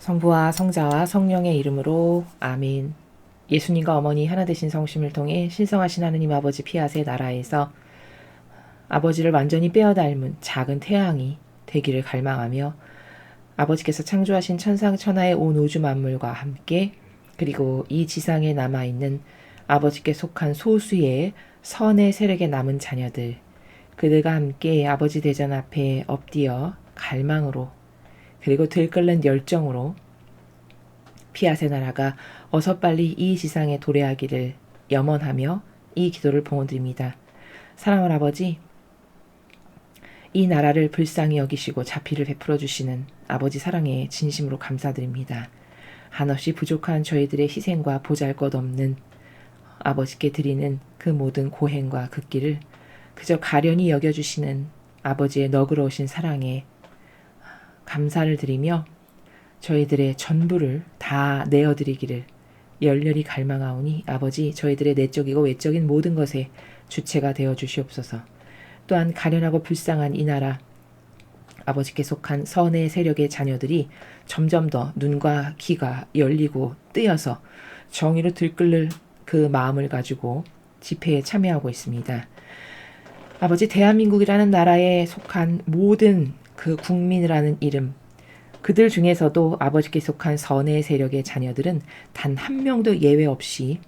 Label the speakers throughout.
Speaker 1: 성부와 성자와 성령의 이름으로 아멘. 예수님과 어머니 하나 되신 성심을 통해 신성하신 하느님 아버지 피아세 나라에서 아버지를 완전히 빼어 닮은 작은 태양이 되기를 갈망하며 아버지께서 창조하신 천상천하의 온 우주 만물과 함께 그리고 이 지상에 남아있는 아버지께 속한 소수의 선의 세력에 남은 자녀들 그들과 함께 아버지 대전 앞에 엎드려 갈망으로 그리고 들끓는 열정으로 피아세 나라가 어서 빨리 이 지상에 도래하기를 염원하며 이 기도를 봉헌드립니다. 사랑하는 아버지, 이 나라를 불쌍히 여기시고 자비를 베풀어 주시는 아버지 사랑에 진심으로 감사드립니다. 한없이 부족한 저희들의 희생과 보잘것없는 아버지께 드리는 그 모든 고행과 그 길을 그저 가련히 여겨주시는 아버지의 너그러우신 사랑에 감사를 드리며 저희들의 전부를 다 내어드리기를 열렬히 갈망하오니 아버지 저희들의 내적이고 외적인 모든 것에 주체가 되어 주시옵소서. 또한 가련하고 불쌍한 이 나라 아버지께 속한 선의 세력의 자녀들이 점점 더 눈과 귀가 열리고 뜨여서 정의로 들끓을 그 마음을 가지고 집회에 참여하고 있습니다. 아버지 대한민국이라는 나라에 속한 모든 그 국민이라는 이름 그들 중에서도 아버지께 속한 선의 세력의 자녀들은 단 한 명도 예외 없이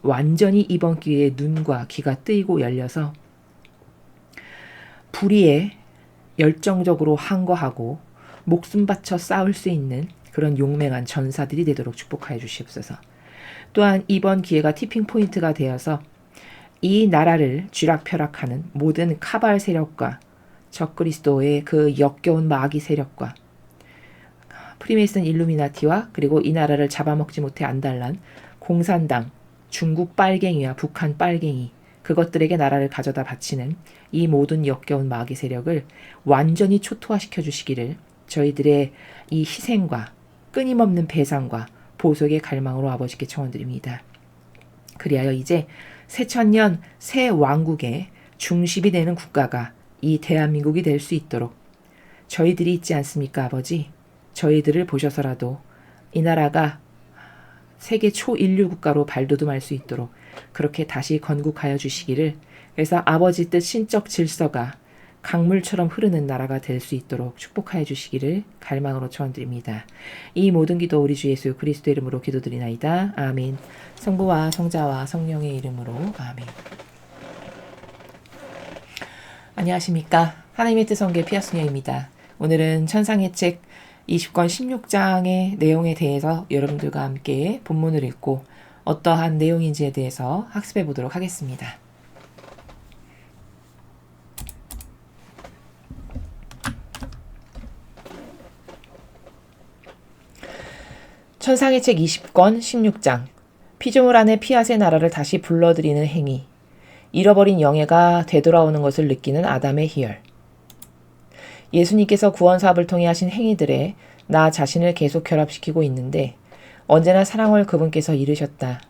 Speaker 1: 완전히 이번 기회에 눈과 귀가 뜨이고 열려서 불의에 열정적으로 항거하고 목숨 바쳐 싸울 수 있는 그런 용맹한 전사들이 되도록 축복하여 주시옵소서. 또한 이번 기회가 티핑 포인트가 되어서 이 나라를 쥐락펴락하는 모든 카발 세력과 적그리스도의 그 역겨운 마귀 세력과 프리메이슨 일루미나티와 그리고 이 나라를 잡아먹지 못해 안달난 공산당, 중국 빨갱이와 북한 빨갱이 그것들에게 나라를 가져다 바치는 이 모든 역겨운 마귀 세력을 완전히 초토화시켜 주시기를 저희들의 이 희생과 끊임없는 배상과 보석의 갈망으로 아버지께 청원드립니다. 그리하여 이제 새천년 새 왕국의 중심이 되는 국가가 이 대한민국이 될 수 있도록 저희들이 있지 않습니까 아버지? 저희들을 보셔서라도 이 나라가 세계 초인류 국가로 발돋움할 수 있도록 그렇게 다시 건국하여 주시기를 그래서 아버지 뜻 신적 질서가 강물처럼 흐르는 나라가 될 수 있도록 축복하여 주시기를 갈망으로 초원드립니다. 이 모든 기도 우리 주 예수 그리스도 이름으로 기도드리나이다. 아멘. 성부와 성자와 성령의 이름으로 아멘. 안녕하십니까. 하나님의 뜻 성계 피아소녀입니다. 오늘은 천상의 책 20권 16장의 내용에 대해서 여러분들과 함께 본문을 읽고 어떠한 내용인지에 대해서 학습해 보도록 하겠습니다. 천상의 책 20권 16장 피조물 안에 피앗의 나라를 다시 불러들이는 행위 잃어버린 영예가 되돌아오는 것을 느끼는 아담의 희열 예수님께서 구원 사업을 통해 하신 행위들에 나 자신을 계속 결합시키고 있는데 언제나 사랑을 그분께서 이르셨다.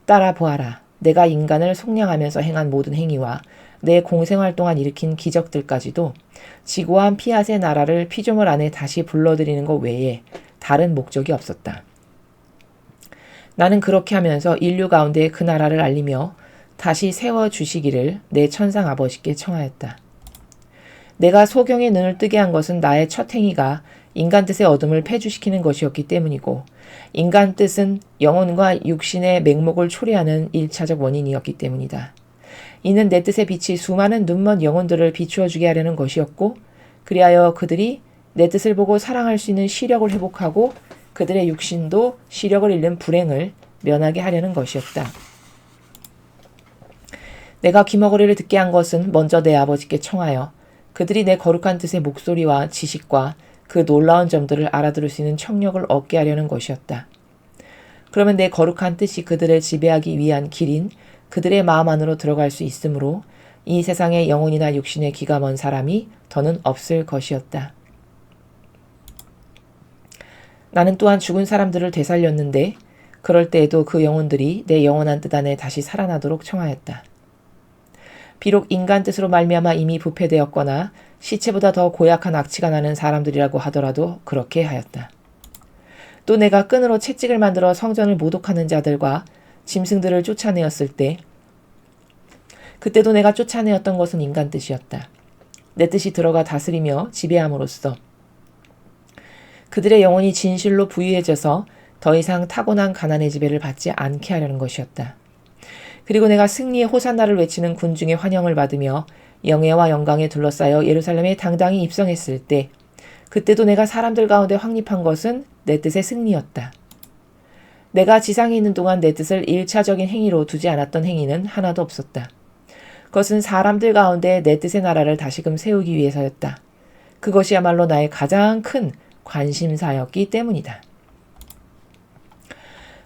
Speaker 1: 따라 보아라. 내가 인간을 속량하면서 행한 모든 행위와 내 공생활 동안 일으킨 기적들까지도 지고한 피앗의 나라를 피조물 안에 다시 불러들이는 것 외에 다른 목적이 없었다. 나는 그렇게 하면서 인류 가운데 그 나라를 알리며 다시 세워주시기를 내 천상 아버지께 청하였다. 내가 소경의 눈을 뜨게 한 것은 나의 첫 행위가 인간 뜻의 어둠을 폐주시키는 것이었기 때문이고 인간 뜻은 영혼과 육신의 맹목을 초래하는 1차적 원인이었기 때문이다. 이는 내 뜻의 빛이 수많은 눈먼 영혼들을 비추어 주게 하려는 것이었고 그리하여 그들이 내 뜻을 보고 사랑할 수 있는 시력을 회복하고 그들의 육신도 시력을 잃는 불행을 면하게 하려는 것이었다. 내가 귀머거리를 듣게 한 것은 먼저 내 아버지께 청하여 그들이 내 거룩한 뜻의 목소리와 지식과 그 놀라운 점들을 알아들을 수 있는 청력을 얻게 하려는 것이었다. 그러면 내 거룩한 뜻이 그들을 지배하기 위한 길인 그들의 마음 안으로 들어갈 수 있으므로 이 세상의 영혼이나 육신의 기가 먼 사람이 더는 없을 것이었다. 나는 또한 죽은 사람들을 되살렸는데 그럴 때에도 그 영혼들이 내 영원한 뜻 안에 다시 살아나도록 청하였다. 비록 인간 뜻으로 말미암아 이미 부패되었거나 시체보다 더 고약한 악취가 나는 사람들이라고 하더라도 그렇게 하였다. 또 내가 끈으로 채찍을 만들어 성전을 모독하는 자들과 짐승들을 쫓아내었을 때 그때도 내가 쫓아내었던 것은 인간 뜻이었다. 내 뜻이 들어가 다스리며 지배함으로써 그들의 영혼이 진실로 부유해져서 더 이상 타고난 가난의 지배를 받지 않게 하려는 것이었다. 그리고 내가 승리의 호산나를 외치는 군중의 환영을 받으며 영예와 영광에 둘러싸여 예루살렘에 당당히 입성했을 때 그때도 내가 사람들 가운데 확립한 것은 내 뜻의 승리였다. 내가 지상에 있는 동안 내 뜻을 1차적인 행위로 두지 않았던 행위는 하나도 없었다. 그것은 사람들 가운데 내 뜻의 나라를 다시금 세우기 위해서였다. 그것이야말로 나의 가장 큰 관심사였기 때문이다.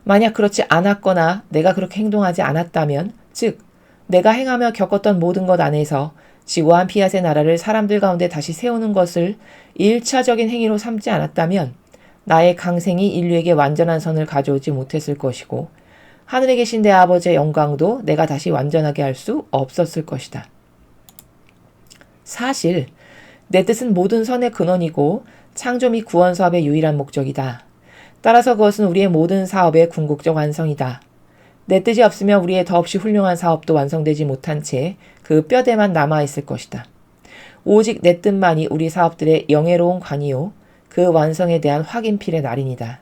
Speaker 1: 만약 그렇지 않았거나 내가 그렇게 행동하지 않았다면, 즉 내가 행하며 겪었던 모든 것 안에서 지고한 피앗의 나라를 사람들 가운데 다시 세우는 것을 1차적인 행위로 삼지 않았다면 나의 강생이 인류에게 완전한 선을 가져오지 못했을 것이고 하늘에 계신 내 아버지의 영광도 내가 다시 완전하게 할 수 없었을 것이다. 사실 내 뜻은 모든 선의 근원이고 창조 및 구원 사업의 유일한 목적이다. 따라서 그것은 우리의 모든 사업의 궁극적 완성이다. 내 뜻이 없으면 우리의 더없이 훌륭한 사업도 완성되지 못한 채 그 뼈대만 남아있을 것이다. 오직 내 뜻만이 우리 사업들의 영예로운 관이요 그 완성에 대한 확인필의 날인이다.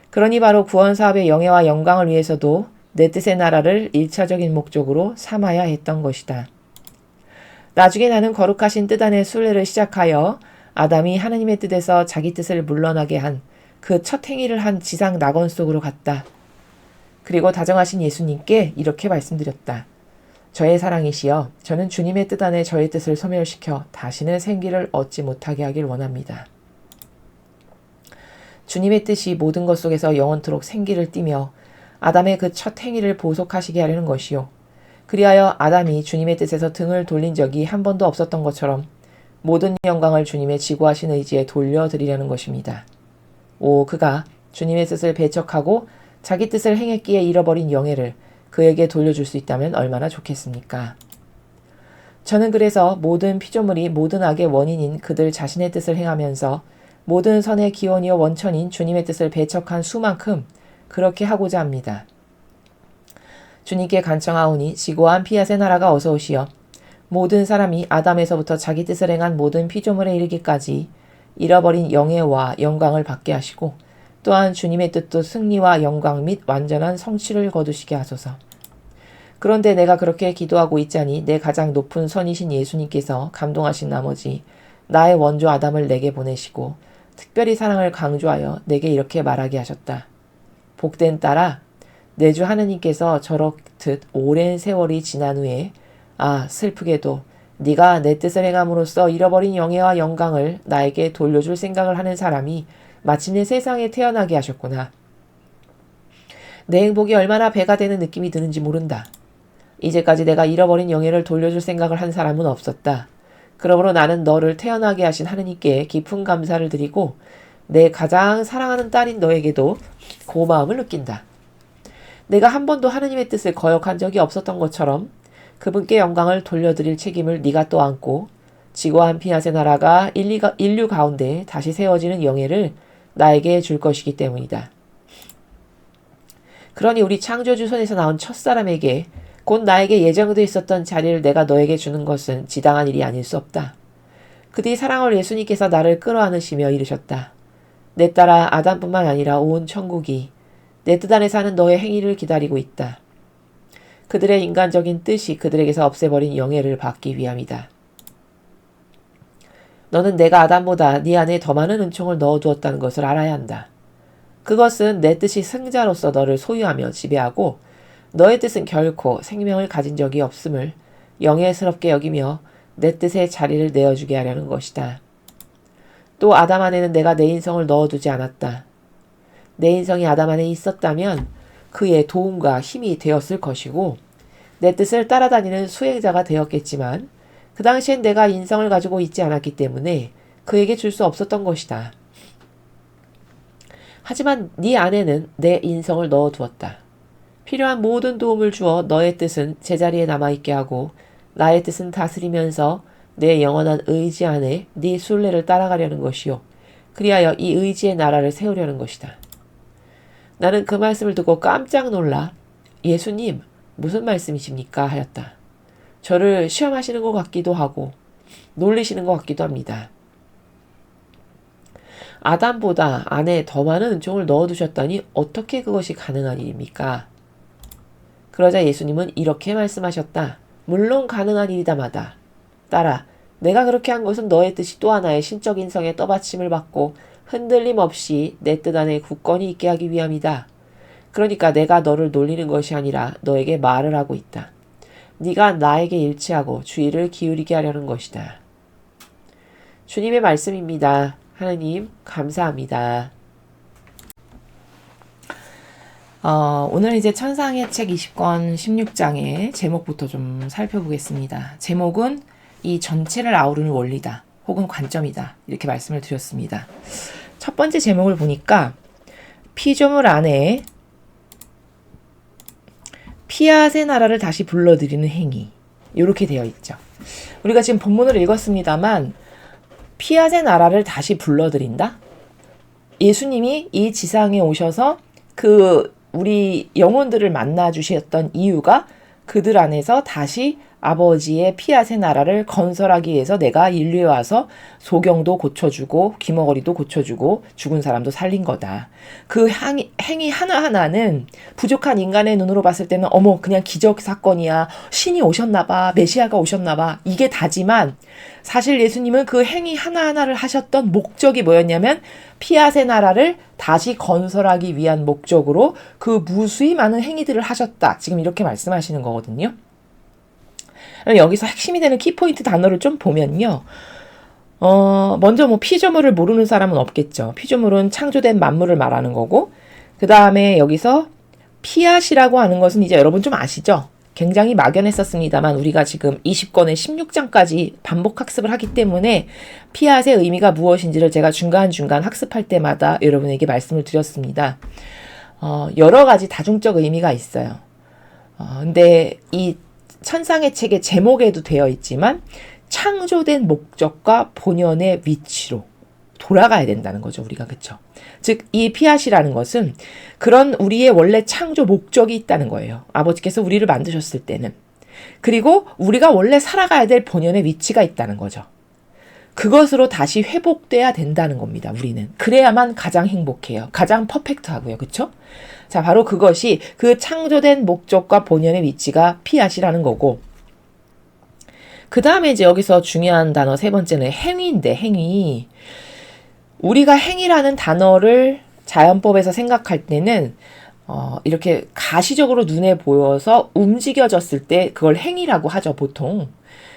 Speaker 1: 그러니 바로 구원 사업의 영예와 영광을 위해서도 내 뜻의 나라를 1차적인 목적으로 삼아야 했던 것이다. 나중에 나는 거룩하신 뜻 안의 순례를 시작하여 아담이 하느님의 뜻에서 자기 뜻을 물러나게 한 그 첫 행위를 한 지상 낙원 속으로 갔다. 그리고 다정하신 예수님께 이렇게 말씀드렸다. 저의 사랑이시여, 저는 주님의 뜻 안에 저의 뜻을 소멸시켜 다시는 생기를 얻지 못하게 하길 원합니다. 주님의 뜻이 모든 것 속에서 영원토록 생기를 띠며 아담의 그 첫 행위를 보속하시게 하려는 것이요. 그리하여 아담이 주님의 뜻에서 등을 돌린 적이 한 번도 없었던 것처럼 모든 영광을 주님의 지고하신 의지에 돌려드리려는 것입니다. 오, 그가 주님의 뜻을 배척하고 자기 뜻을 행했기에 잃어버린 영예를 그에게 돌려줄 수 있다면 얼마나 좋겠습니까? 저는 그래서 모든 피조물이 모든 악의 원인인 그들 자신의 뜻을 행하면서 모든 선의 기원이요 원천인 주님의 뜻을 배척한 수만큼 그렇게 하고자 합니다. 주님께 간청하오니 지고한 피앗의 나라가 어서 오시어 모든 사람이 아담에서부터 자기 뜻을 행한 모든 피조물에 이르기까지 잃어버린 영예와 영광을 받게 하시고 또한 주님의 뜻도 승리와 영광 및 완전한 성취를 거두시게 하소서. 그런데 내가 그렇게 기도하고 있자니 내 가장 높은 선이신 예수님께서 감동하신 나머지 나의 원조 아담을 내게 보내시고 특별히 사랑을 강조하여 내게 이렇게 말하게 하셨다. 복된 딸아, 내 주 하느님께서 저렇듯 오랜 세월이 지난 후에 슬프게도 네가 내 뜻을 행함으로써 잃어버린 영예와 영광을 나에게 돌려줄 생각을 하는 사람이 마침내 세상에 태어나게 하셨구나. 내 행복이 얼마나 배가 되는 느낌이 드는지 모른다. 이제까지 내가 잃어버린 영예를 돌려줄 생각을 한 사람은 없었다. 그러므로 나는 너를 태어나게 하신 하느님께 깊은 감사를 드리고 내 가장 사랑하는 딸인 너에게도 고마움을 느낀다. 내가 한 번도 하느님의 뜻을 거역한 적이 없었던 것처럼 그분께 영광을 돌려드릴 책임을 네가 또 안고 지고한 피앗의 나라가 인류 가운데 다시 세워지는 영예를 나에게 줄 것이기 때문이다. 그러니 우리 창조주 손에서 나온 첫사람에게 곧 나에게 예정되어 있었던 자리를 내가 너에게 주는 것은 지당한 일이 아닐 수 없다. 그뒤 사랑을 예수님께서 나를 끌어안으시며 이르셨다. 내 딸아, 아담뿐만 아니라 온 천국이 내 뜻 안에 사는 너의 행위를 기다리고 있다. 그들의 인간적인 뜻이 그들에게서 없애버린 영예를 받기 위함이다. 너는 내가 아담보다 네 안에 더 많은 은총을 넣어두었다는 것을 알아야 한다. 그것은 내 뜻이 승자로서 너를 소유하며 지배하고 너의 뜻은 결코 생명을 가진 적이 없음을 영예스럽게 여기며 내 뜻의 자리를 내어주게 하려는 것이다. 또 아담 안에는 내가 내 인성을 넣어두지 않았다. 내 인성이 아담 안에 있었다면 그의 도움과 힘이 되었을 것이고 내 뜻을 따라다니는 수행자가 되었겠지만 그 당시엔 내가 인성을 가지고 있지 않았기 때문에 그에게 줄 수 없었던 것이다. 하지만 네 안에는 내 인성을 넣어두었다. 필요한 모든 도움을 주어 너의 뜻은 제자리에 남아있게 하고 나의 뜻은 다스리면서 내 영원한 의지 안에 네 순례를 따라가려는 것이요. 그리하여 이 의지의 나라를 세우려는 것이다. 나는 그 말씀을 듣고 깜짝 놀라 예수님 무슨 말씀이십니까 하였다. 저를 시험하시는 것 같기도 하고 놀리시는 것 같기도 합니다. 아담보다 안에 더 많은 은총을 넣어두셨다니 어떻게 그것이 가능한 일입니까? 그러자 예수님은 이렇게 말씀하셨다. 물론 가능한 일이다마다. 딸아, 내가 그렇게 한 것은 너의 뜻이 또 하나의 신적인 성의 떠받침을 받고 흔들림 없이 내 뜻 안에 굳건히 있게 하기 위함이다. 그러니까 내가 너를 놀리는 것이 아니라 너에게 말을 하고 있다. 네가 나에게 일치하고 주의를 기울이게 하려는 것이다. 주님의 말씀입니다. 하나님 감사합니다. 오늘 이제 천상의 책 20권 16장의 제목부터 좀 살펴보겠습니다. 제목은 이 전체를 아우르는 원리다 혹은 관점이다 이렇게 말씀을 드렸습니다. 첫 번째 제목을 보니까 피조물 안에 피앗의 나라를 다시 불러들이는 행위 이렇게 되어 있죠. 우리가 지금 본문을 읽었습니다만 피앗의 나라를 다시 불러들인다? 예수님이 이 지상에 오셔서 우리 영혼들을 만나 주셨던 이유가 그들 안에서 다시 아버지의 피앗의 나라를 건설하기 위해서 내가 인류에 와서 소경도 고쳐주고 귀머거리도 고쳐주고 죽은 사람도 살린 거다. 그 행위 하나하나는 부족한 인간의 눈으로 봤을 때는 어머 그냥 기적 사건이야. 신이 오셨나 봐. 메시아가 오셨나 봐. 이게 다지만 사실 예수님은 그 행위 하나하나를 하셨던 목적이 뭐였냐면 피앗의 나라를 다시 건설하기 위한 목적으로 그 무수히 많은 행위들을 하셨다. 지금 이렇게 말씀하시는 거거든요. 여기서 핵심이 되는 키포인트 단어를 좀 보면요. 먼저 피조물을 모르는 사람은 없겠죠. 피조물은 창조된 만물을 말하는 거고, 그 다음에 여기서 피앗이라고 하는 것은 이제 여러분 좀 아시죠? 굉장히 막연했었습니다만 우리가 지금 20권의 16장까지 반복 학습을 하기 때문에 피앗의 의미가 무엇인지를 제가 중간중간 학습할 때마다 여러분에게 말씀을 드렸습니다. 여러 가지 다중적 의미가 있어요. 근데 이 천상의 책의 제목에도 되어 있지만 창조된 목적과 본연의 위치로 돌아가야 된다는 거죠. 우리가 그쵸? 즉 이 피앗이라는 것은 그런 우리의 원래 창조 목적이 있다는 거예요. 아버지께서 우리를 만드셨을 때는. 그리고 우리가 원래 살아가야 될 본연의 위치가 있다는 거죠. 그것으로 다시 회복돼야 된다는 겁니다. 우리는. 그래야만 가장 행복해요. 가장 퍼펙트하고요. 그쵸? 자, 바로 그것이 그 창조된 목적과 본연의 위치가 피앗이라는 거고, 그 다음에 이제 여기서 중요한 단어 세 번째는 행위인데, 행위. 우리가 행위라는 단어를 자연법에서 생각할 때는 이렇게 가시적으로 눈에 보여서 움직여졌을 때 그걸 행위라고 하죠, 보통.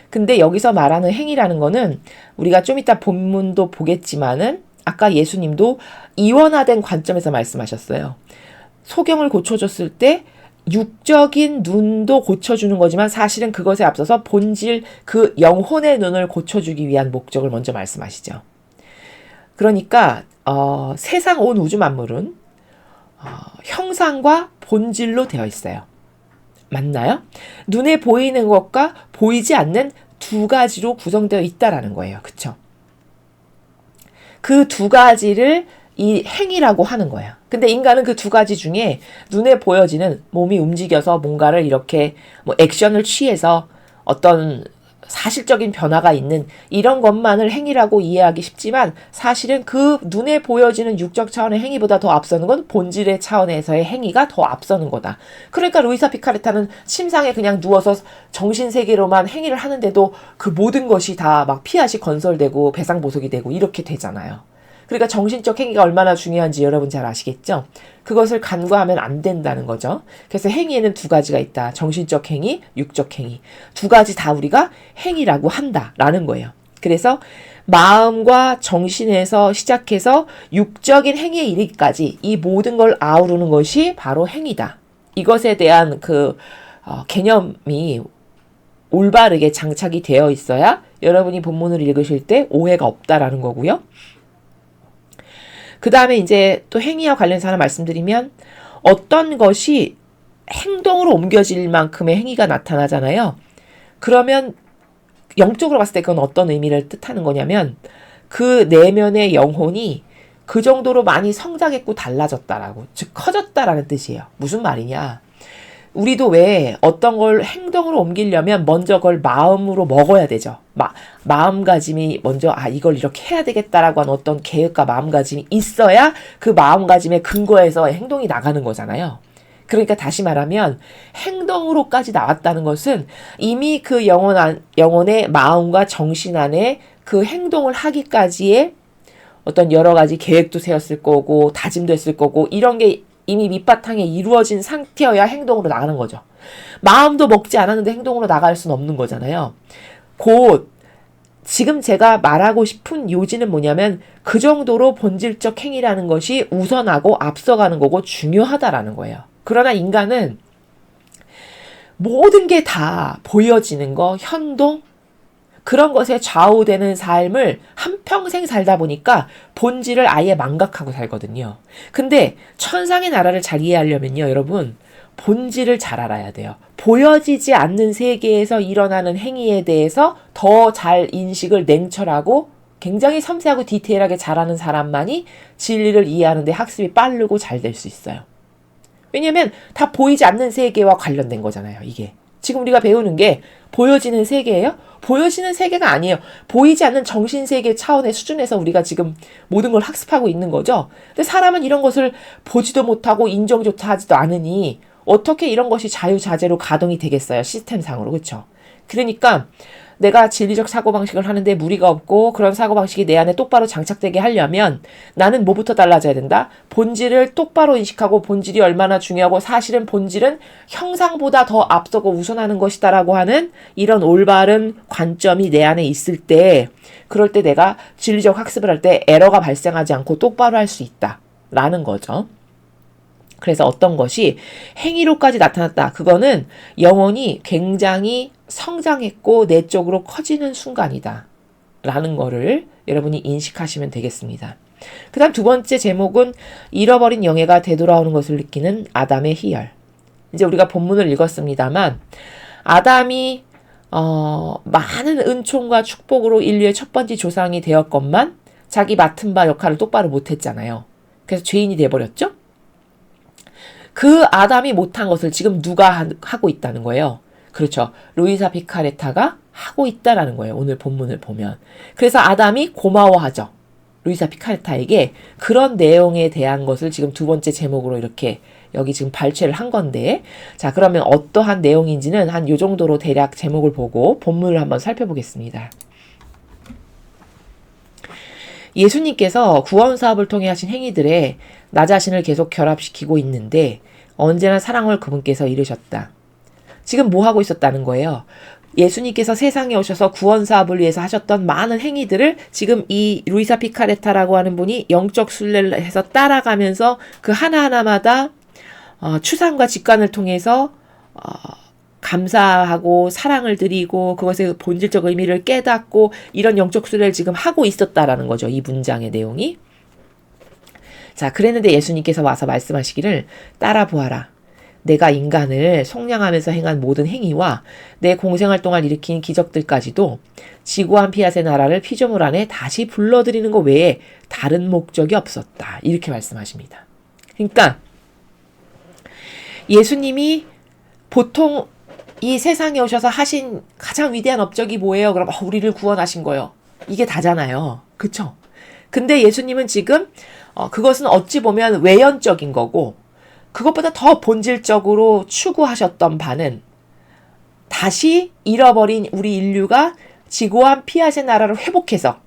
Speaker 1: 근데 여기서 말하는 행위라는 거는 우리가 좀 이따 본문도 보겠지만은 아까 예수님도 이원화된 관점에서 말씀하셨어요. 소경을 고쳐줬을 때 육적인 눈도 고쳐주는 거지만 사실은 그것에 앞서서 본질 그 영혼의 눈을 고쳐주기 위한 목적을 먼저 말씀하시죠. 그러니까 세상 온 우주 만물은 형상과 본질로 되어 있어요. 맞나요? 눈에 보이는 것과 보이지 않는 두 가지로 구성되어 있다라는 거예요. 그쵸? 그 두 가지를 이 행위라고 하는 거예요. 근데 인간은 그 두 가지 중에 눈에 보여지는 몸이 움직여서 뭔가를 이렇게 액션을 취해서 어떤 사실적인 변화가 있는 이런 것만을 행위라고 이해하기 쉽지만 사실은 그 눈에 보여지는 육적 차원의 행위보다 더 앞서는 건 본질의 차원에서의 행위가 더 앞서는 거다. 그러니까 루이사 피카레타는 침상에 그냥 누워서 정신세계로만 행위를 하는데도 그 모든 것이 다 막 피앗이 건설되고 배상보석이 되고 이렇게 되잖아요. 그러니까 정신적 행위가 얼마나 중요한지 여러분 잘 아시겠죠? 그것을 간과하면 안 된다는 거죠. 그래서 행위에는 두 가지가 있다. 정신적 행위, 육적 행위. 두 가지 다 우리가 행위라고 한다라는 거예요. 그래서 마음과 정신에서 시작해서 육적인 행위에 이르기까지 이 모든 걸 아우르는 것이 바로 행위다. 이것에 대한 개념이 올바르게 장착이 되어 있어야 여러분이 본문을 읽으실 때 오해가 없다라는 거고요. 그 다음에 이제 또 행위와 관련해서 하나 말씀드리면 어떤 것이 행동으로 옮겨질 만큼의 행위가 나타나잖아요. 그러면 영적으로 봤을 때 그건 어떤 의미를 뜻하는 거냐면 그 내면의 영혼이 그 정도로 많이 성장했고 달라졌다라고, 즉 커졌다라는 뜻이에요. 무슨 말이냐? 우리도 왜 어떤 걸 행동으로 옮기려면 먼저 그걸 마음으로 먹어야 되죠. 마음가짐이 먼저 이걸 이렇게 해야 되겠다라고 하는 어떤 계획과 마음가짐이 있어야 그 마음가짐의 근거에서 행동이 나가는 거잖아요. 그러니까 다시 말하면 행동으로까지 나왔다는 것은 이미 그 영혼의 마음과 정신 안에 그 행동을 하기까지의 어떤 여러 가지 계획도 세웠을 거고 다짐도 했을 거고 이런 게 이미 밑바탕에 이루어진 상태여야 행동으로 나가는 거죠. 마음도 먹지 않았는데 행동으로 나갈 수는 없는 거잖아요. 곧 지금 제가 말하고 싶은 요지는 뭐냐면 그 정도로 본질적 행위라는 것이 우선하고 앞서가는 거고 중요하다라는 거예요. 그러나 인간은 모든 게 다 보여지는 거, 현동, 그런 것에 좌우되는 삶을 한평생 살다 보니까 본질을 아예 망각하고 살거든요. 근데 천상의 나라를 잘 이해하려면요, 여러분, 본질을 잘 알아야 돼요. 보여지지 않는 세계에서 일어나는 행위에 대해서 더 잘 인식을 냉철하고 굉장히 섬세하고 디테일하게 잘하는 사람만이 진리를 이해하는데 학습이 빠르고 잘 될 수 있어요. 왜냐면 다 보이지 않는 세계와 관련된 거잖아요, 이게. 지금 우리가 배우는 게 보여지는 세계예요? 보여지는 세계가 아니에요. 보이지 않는 정신세계 차원의 수준에서 우리가 지금 모든 걸 학습하고 있는 거죠. 근데 사람은 이런 것을 보지도 못하고 인정조차 하지도 않으니 어떻게 이런 것이 자유자재로 가동이 되겠어요, 시스템상으로. 그렇죠? 그러니까 내가 진리적 사고방식을 하는데 무리가 없고 그런 사고방식이 내 안에 똑바로 장착되게 하려면 나는 뭐부터 달라져야 된다? 본질을 똑바로 인식하고 본질이 얼마나 중요하고 사실은 본질은 형상보다 더 앞서고 우선하는 것이다라고 하는 이런 올바른 관점이 내 안에 있을 때, 그럴 때 내가 진리적 학습을 할 때 에러가 발생하지 않고 똑바로 할 수 있다라는 거죠. 그래서 어떤 것이 행위로까지 나타났다. 그거는 영혼이 굉장히 성장했고 내적으로 커지는 순간이다 라는 거를 여러분이 인식하시면 되겠습니다. 그 다음 두 번째 제목은 잃어버린 영예가 되돌아오는 것을 느끼는 아담의 희열. 이제 우리가 본문을 읽었습니다만 아담이 많은 은총과 축복으로 인류의 첫 번째 조상이 되었건만 자기 맡은 바 역할을 똑바로 못했잖아요. 그래서 죄인이 돼버렸죠. 그 아담이 못한 것을 지금 누가 하고 있다는 거예요. 그렇죠. 루이사 피카레타가 하고 있다라는 거예요. 오늘 본문을 보면. 그래서 아담이 고마워하죠. 루이사 피카레타에게 그런 내용에 대한 것을 지금 두 번째 제목으로 이렇게 여기 지금 발췌를 한 건데, 자, 그러면 어떠한 내용인지는 한 요 정도로 대략 제목을 보고 본문을 한번 살펴보겠습니다. 예수님께서 구원 사업을 통해 하신 행위들에 나 자신을 계속 결합시키고 있는데 언제나 사랑을 그분께서 이루셨다. 지금 뭐 하고 있었다는 거예요? 예수님께서 세상에 오셔서 구원 사업을 위해서 하셨던 많은 행위들을 지금 이 루이사 피카레타라고 하는 분이 영적 순례를 해서 따라가면서 그 하나하나마다 추상과 직관을 통해서 감사하고 사랑을 드리고 그것의 본질적 의미를 깨닫고 이런 영적 순례를 지금 하고 있었다라는 거죠. 이 문장의 내용이. 자, 그랬는데 예수님께서 와서 말씀하시기를 따라 보아라. 내가 인간을 속량하면서 행한 모든 행위와 내 공생활 동안 일으킨 기적들까지도 지구한 피앗의 나라를 피조물 안에 다시 불러들이는 것 외에 다른 목적이 없었다. 이렇게 말씀하십니다. 그러니까 예수님이 보통 이 세상에 오셔서 하신 가장 위대한 업적이 뭐예요? 그럼 우리를 구원하신 거예요. 이게 다잖아요. 그쵸? 근데 예수님은 지금 그것은 어찌 보면 외연적인 거고 그것보다 더 본질적으로 추구하셨던 바는 다시 잃어버린 우리 인류가 지고한 피앗의 나라를 회복해서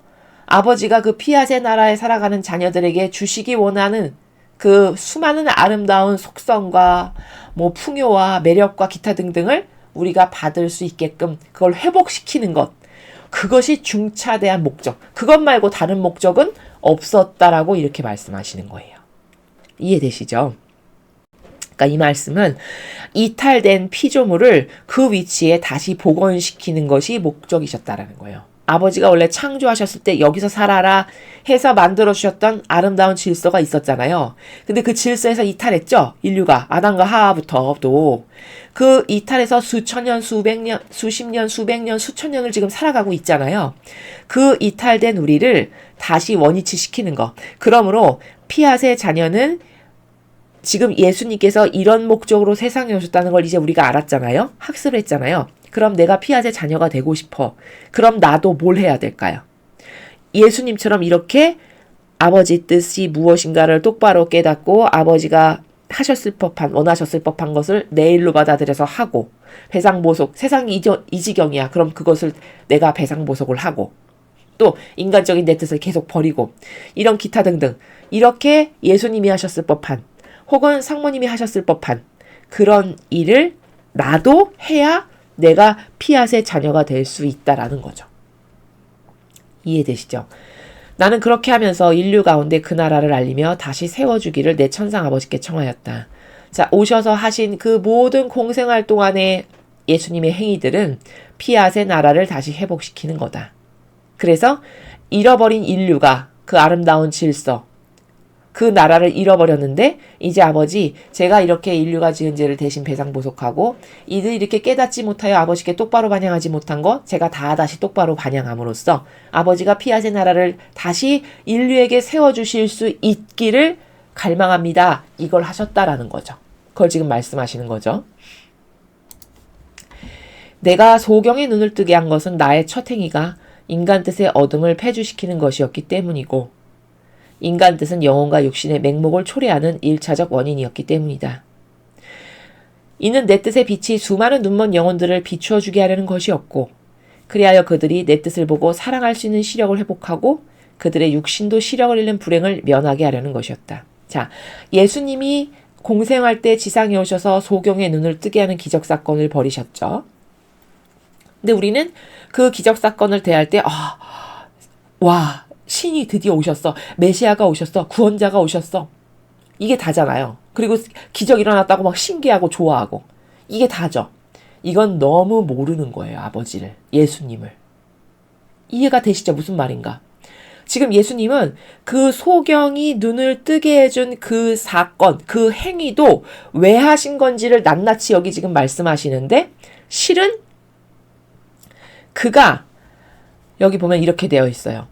Speaker 1: 아버지가 그 피앗의 나라에 살아가는 자녀들에게 주시기 원하는 그 수많은 아름다운 속성과 뭐 풍요와 매력과 기타 등등을 우리가 받을 수 있게끔 그걸 회복시키는 것. 그것이 중차대한 목적. 그것 말고 다른 목적은 없었다라고 이렇게 말씀하시는 거예요. 이해되시죠? 그러니까 이 말씀은 이탈된 피조물을 그 위치에 다시 복원시키는 것이 목적이셨다라는 거예요. 아버지가 원래 창조하셨을 때 여기서 살아라 해서 만들어주셨던 아름다운 질서가 있었잖아요. 근데 그 질서에서 이탈했죠? 인류가. 아담과 하와부터도. 그 이탈해서 수천 년, 수백 년, 수십 년, 수백 년, 수천 년을 지금 살아가고 있잖아요. 그 이탈된 우리를 다시 원위치 시키는 거. 그러므로 피앗의 자녀는 지금 예수님께서 이런 목적으로 세상에 오셨다는 걸 이제 우리가 알았잖아요. 학습을 했잖아요. 그럼 내가 피앗의 자녀가 되고 싶어. 그럼 나도 뭘 해야 될까요? 예수님처럼 이렇게 아버지 뜻이 무엇인가를 똑바로 깨닫고 아버지가 하셨을 법한, 원하셨을 법한 것을 내 일로 받아들여서 하고, 배상보속, 세상이 이 지경이야. 그럼 그것을 내가 배상보속을 하고, 또 인간적인 내 뜻을 계속 버리고, 이런 기타 등등. 이렇게 예수님이 하셨을 법한, 혹은 상모님이 하셨을 법한 그런 일을 나도 해야 내가 피앗의 자녀가 될 수 있다라는 거죠. 이해되시죠? 나는 그렇게 하면서 인류 가운데 그 나라를 알리며 다시 세워주기를 내 천상 아버지께 청하였다. 자, 오셔서 하신 그 모든 공생활 동안의 예수님의 행위들은 피앗의 나라를 다시 회복시키는 거다. 그래서 잃어버린 인류가 그 아름다운 질서, 그 나라를 잃어버렸는데 이제 아버지 제가 이렇게 인류가 지은 죄를 대신 배상보속하고 이들이 이렇게 깨닫지 못하여 아버지께 똑바로 반영하지 못한 거 제가 다시 똑바로 반영함으로써 아버지가 피앗의 나라를 다시 인류에게 세워주실 수 있기를 갈망합니다. 이걸 하셨다라는 거죠. 그걸 지금 말씀하시는 거죠. 내가 소경의 눈을 뜨게 한 것은 나의 첫 행위가 인간 뜻의 어둠을 폐주시키는 것이었기 때문이고 인간 뜻은 영혼과 육신의 맹목을 초래하는 1차적 원인이었기 때문이다. 이는 내 뜻의 빛이 수많은 눈먼 영혼들을 비추어 주게 하려는 것이었고 그리하여 그들이 내 뜻을 보고 사랑할 수 있는 시력을 회복하고 그들의 육신도 시력을 잃는 불행을 면하게 하려는 것이었다. 자, 예수님이 공생할 때 지상에 오셔서 소경의 눈을 뜨게 하는 기적사건을 벌이셨죠. 근데 우리는 그 기적사건을 대할 때 와, 신이 드디어 오셨어. 메시아가 오셨어. 구원자가 오셨어. 이게 다잖아요. 그리고 기적 일어났다고 막 신기하고 좋아하고. 이게 다죠. 이건 너무 모르는 거예요. 아버지를. 예수님을. 이해가 되시죠? 무슨 말인가? 지금 예수님은 그 소경이 눈을 뜨게 해준 그 사건, 그 행위도 왜 하신 건지를 낱낱이 여기 지금 말씀하시는데 실은 그가 여기 보면 이렇게 되어 있어요.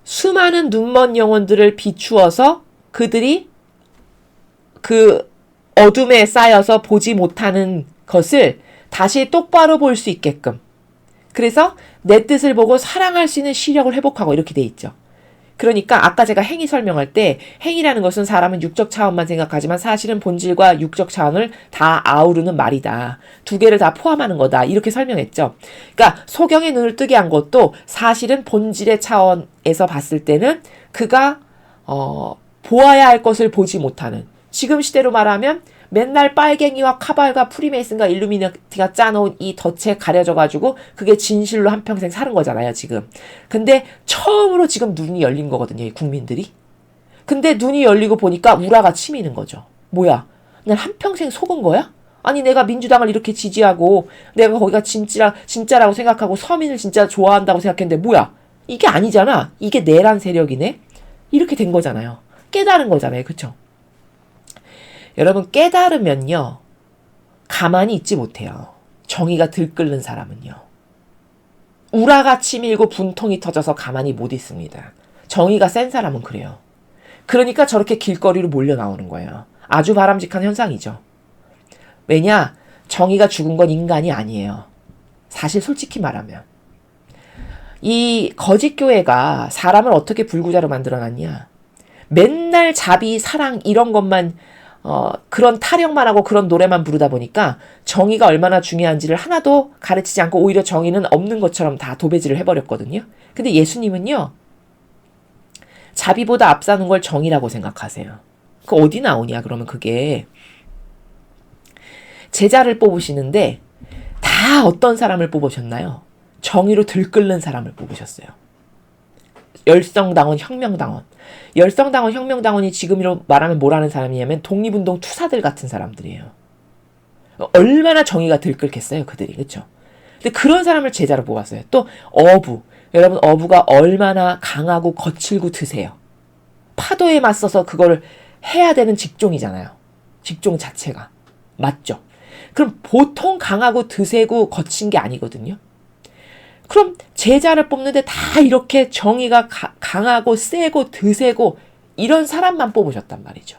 Speaker 1: 수많은 눈먼 영혼들을 비추어서 그들이 그 어둠에 쌓여서 보지 못하는 것을 다시 똑바로 볼 수 있게끔. 그래서 내 뜻을 보고 사랑할 수 있는 시력을 회복하고 이렇게 돼 있죠. 그러니까 아까 제가 행위 설명할 때 행위라는 것은 사람은 육적 차원만 생각하지만 사실은 본질과 육적 차원을 다 아우르는 말이다. 두 개를 다 포함하는 거다. 이렇게 설명했죠. 그러니까 소경의 눈을 뜨게 한 것도 사실은 본질의 차원에서 봤을 때는 그가 보아야 할 것을 보지 못하는 지금 시대로 말하면 맨날 빨갱이와 카발과 프리메이슨과 일루미나티가 짜놓은 이 덫에 가려져가지고 그게 진실로 한평생 사는 거잖아요, 지금. 근데 처음으로 지금 눈이 열린 거거든요, 이 국민들이. 근데 눈이 열리고 보니까 우라가 치미는 거죠. 뭐야? 난 한평생 속은 거야? 아니, 내가 민주당을 이렇게 지지하고 내가 거기가 진짜라고 생각하고 서민을 진짜 좋아한다고 생각했는데 뭐야? 이게 아니잖아. 이게 내란 세력이네? 이렇게 된 거잖아요. 깨달은 거잖아요, 그쵸? 여러분 깨달으면요. 가만히 있지 못해요. 정의가 들끓는 사람은요. 우라가 치밀고 분통이 터져서 가만히 못 있습니다. 정의가 센 사람은 그래요. 그러니까 저렇게 길거리로 몰려 나오는 거예요. 아주 바람직한 현상이죠. 왜냐? 정의가 죽은 건 인간이 아니에요. 사실 솔직히 말하면. 이 거짓교회가 사람을 어떻게 불구자로 만들어놨냐. 맨날 자비, 사랑 이런 것만 그런 타령만 하고 그런 노래만 부르다 보니까 정의가 얼마나 중요한지를 하나도 가르치지 않고 오히려 정의는 없는 것처럼 다 도배질을 해버렸거든요. 근데 예수님은요. 자비보다 앞서는 걸 정의라고 생각하세요. 그 어디 나오냐 그러면 그게. 제자를 뽑으시는데 다 어떤 사람을 뽑으셨나요? 정의로 들끓는 사람을 뽑으셨어요. 열성당원, 혁명당원. 열성당원, 혁명당원이 지금으로 말하면 뭐라는 사람이냐면 독립운동 투사들 같은 사람들이에요. 얼마나 정의가 들끓겠어요, 그들이. 그렇죠? 근데 그런 사람을 제자로 뽑았어요. 또 어부, 여러분, 어부가 얼마나 강하고 거칠고 드세요. 파도에 맞서서 그걸 해야 되는 직종이잖아요. 직종 자체가. 맞죠? 그럼 보통 강하고 드세고 거친 게 아니거든요. 그럼 제자를 뽑는데 다 이렇게 정의가 강하고 세고 드세고 이런 사람만 뽑으셨단 말이죠.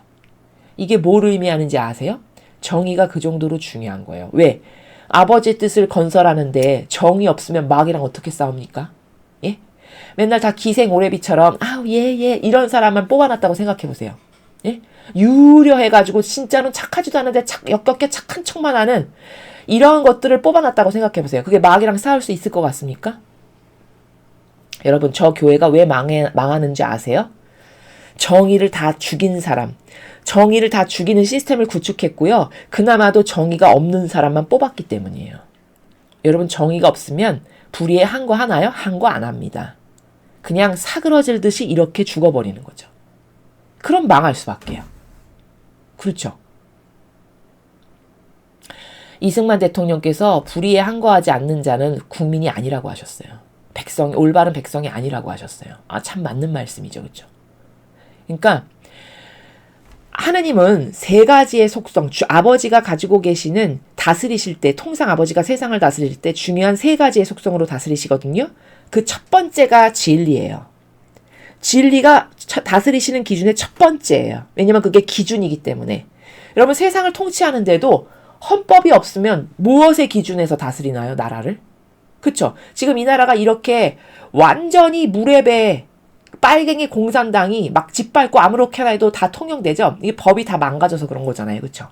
Speaker 1: 이게 뭘 의미하는지 아세요? 정의가 그 정도로 중요한 거예요. 왜? 아버지 뜻을 건설하는데 정의 없으면 마귀랑 어떻게 싸웁니까? 예? 맨날 다 기생 오래비처럼 아우 예 이런 사람만 뽑아놨다고 생각해보세요. 예? 유려해가지고 진짜는 착하지도 않은데 역겹게 착한 척만 하는 이런 것들을 뽑아놨다고 생각해보세요. 그게 마귀랑 싸울 수 있을 것 같습니까? 여러분, 저 교회가 왜 망하는지 아세요? 정의를 다 죽인 사람, 정의를 다 죽이는 시스템을 구축했고요. 그나마도 정의가 없는 사람만 뽑았기 때문이에요. 여러분, 정의가 없으면 불의에 한 거 하나요? 한 거 안 합니다. 그냥 사그러질듯이 이렇게 죽어버리는 거죠. 그럼 망할 수밖에요. 그렇죠. 이승만 대통령께서 불의에 항거하지 않는 자는 국민이 아니라고 하셨어요. 올바른 백성이 아니라고 하셨어요. 아, 참 맞는 말씀이죠. 그렇죠? 그러니까 하느님은 세 가지의 속성, 아버지가 가지고 계시는 다스리실 때, 통상 아버지가 세상을 다스릴 때 중요한 세 가지의 속성으로 다스리시거든요. 그 첫 번째가 진리예요. 진리가 다스리시는 기준의 첫 번째예요. 왜냐면 그게 기준이기 때문에. 여러분, 세상을 통치하는데도 헌법이 없으면 무엇의 기준에서 다스리나요, 나라를? 그쵸? 지금 이 나라가 이렇게 완전히 물에 배 빨갱이 공산당이 막 짓밟고 아무렇게나 해도 다 통용되죠? 이게 법이 다 망가져서 그런 거잖아요. 그쵸?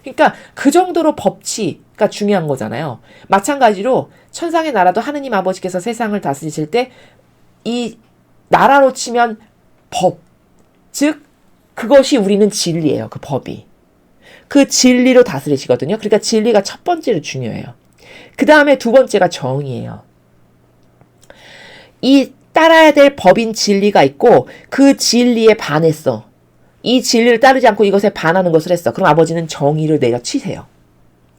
Speaker 1: 그러니까 그 정도로 법치가 중요한 거잖아요. 마찬가지로 천상의 나라도 하느님 아버지께서 세상을 다스리실 때 이 나라로 치면 법, 즉 그것이 우리는 진리예요. 그 법이. 그 진리로 다스리시거든요. 그러니까 진리가 첫 번째로 중요해요. 그 다음에 두 번째가 정의예요. 이 따라야 될 법인 진리가 있고 그 진리에 반했어. 이 진리를 따르지 않고 이것에 반하는 것을 했어. 그럼 아버지는 정의를 내려치세요.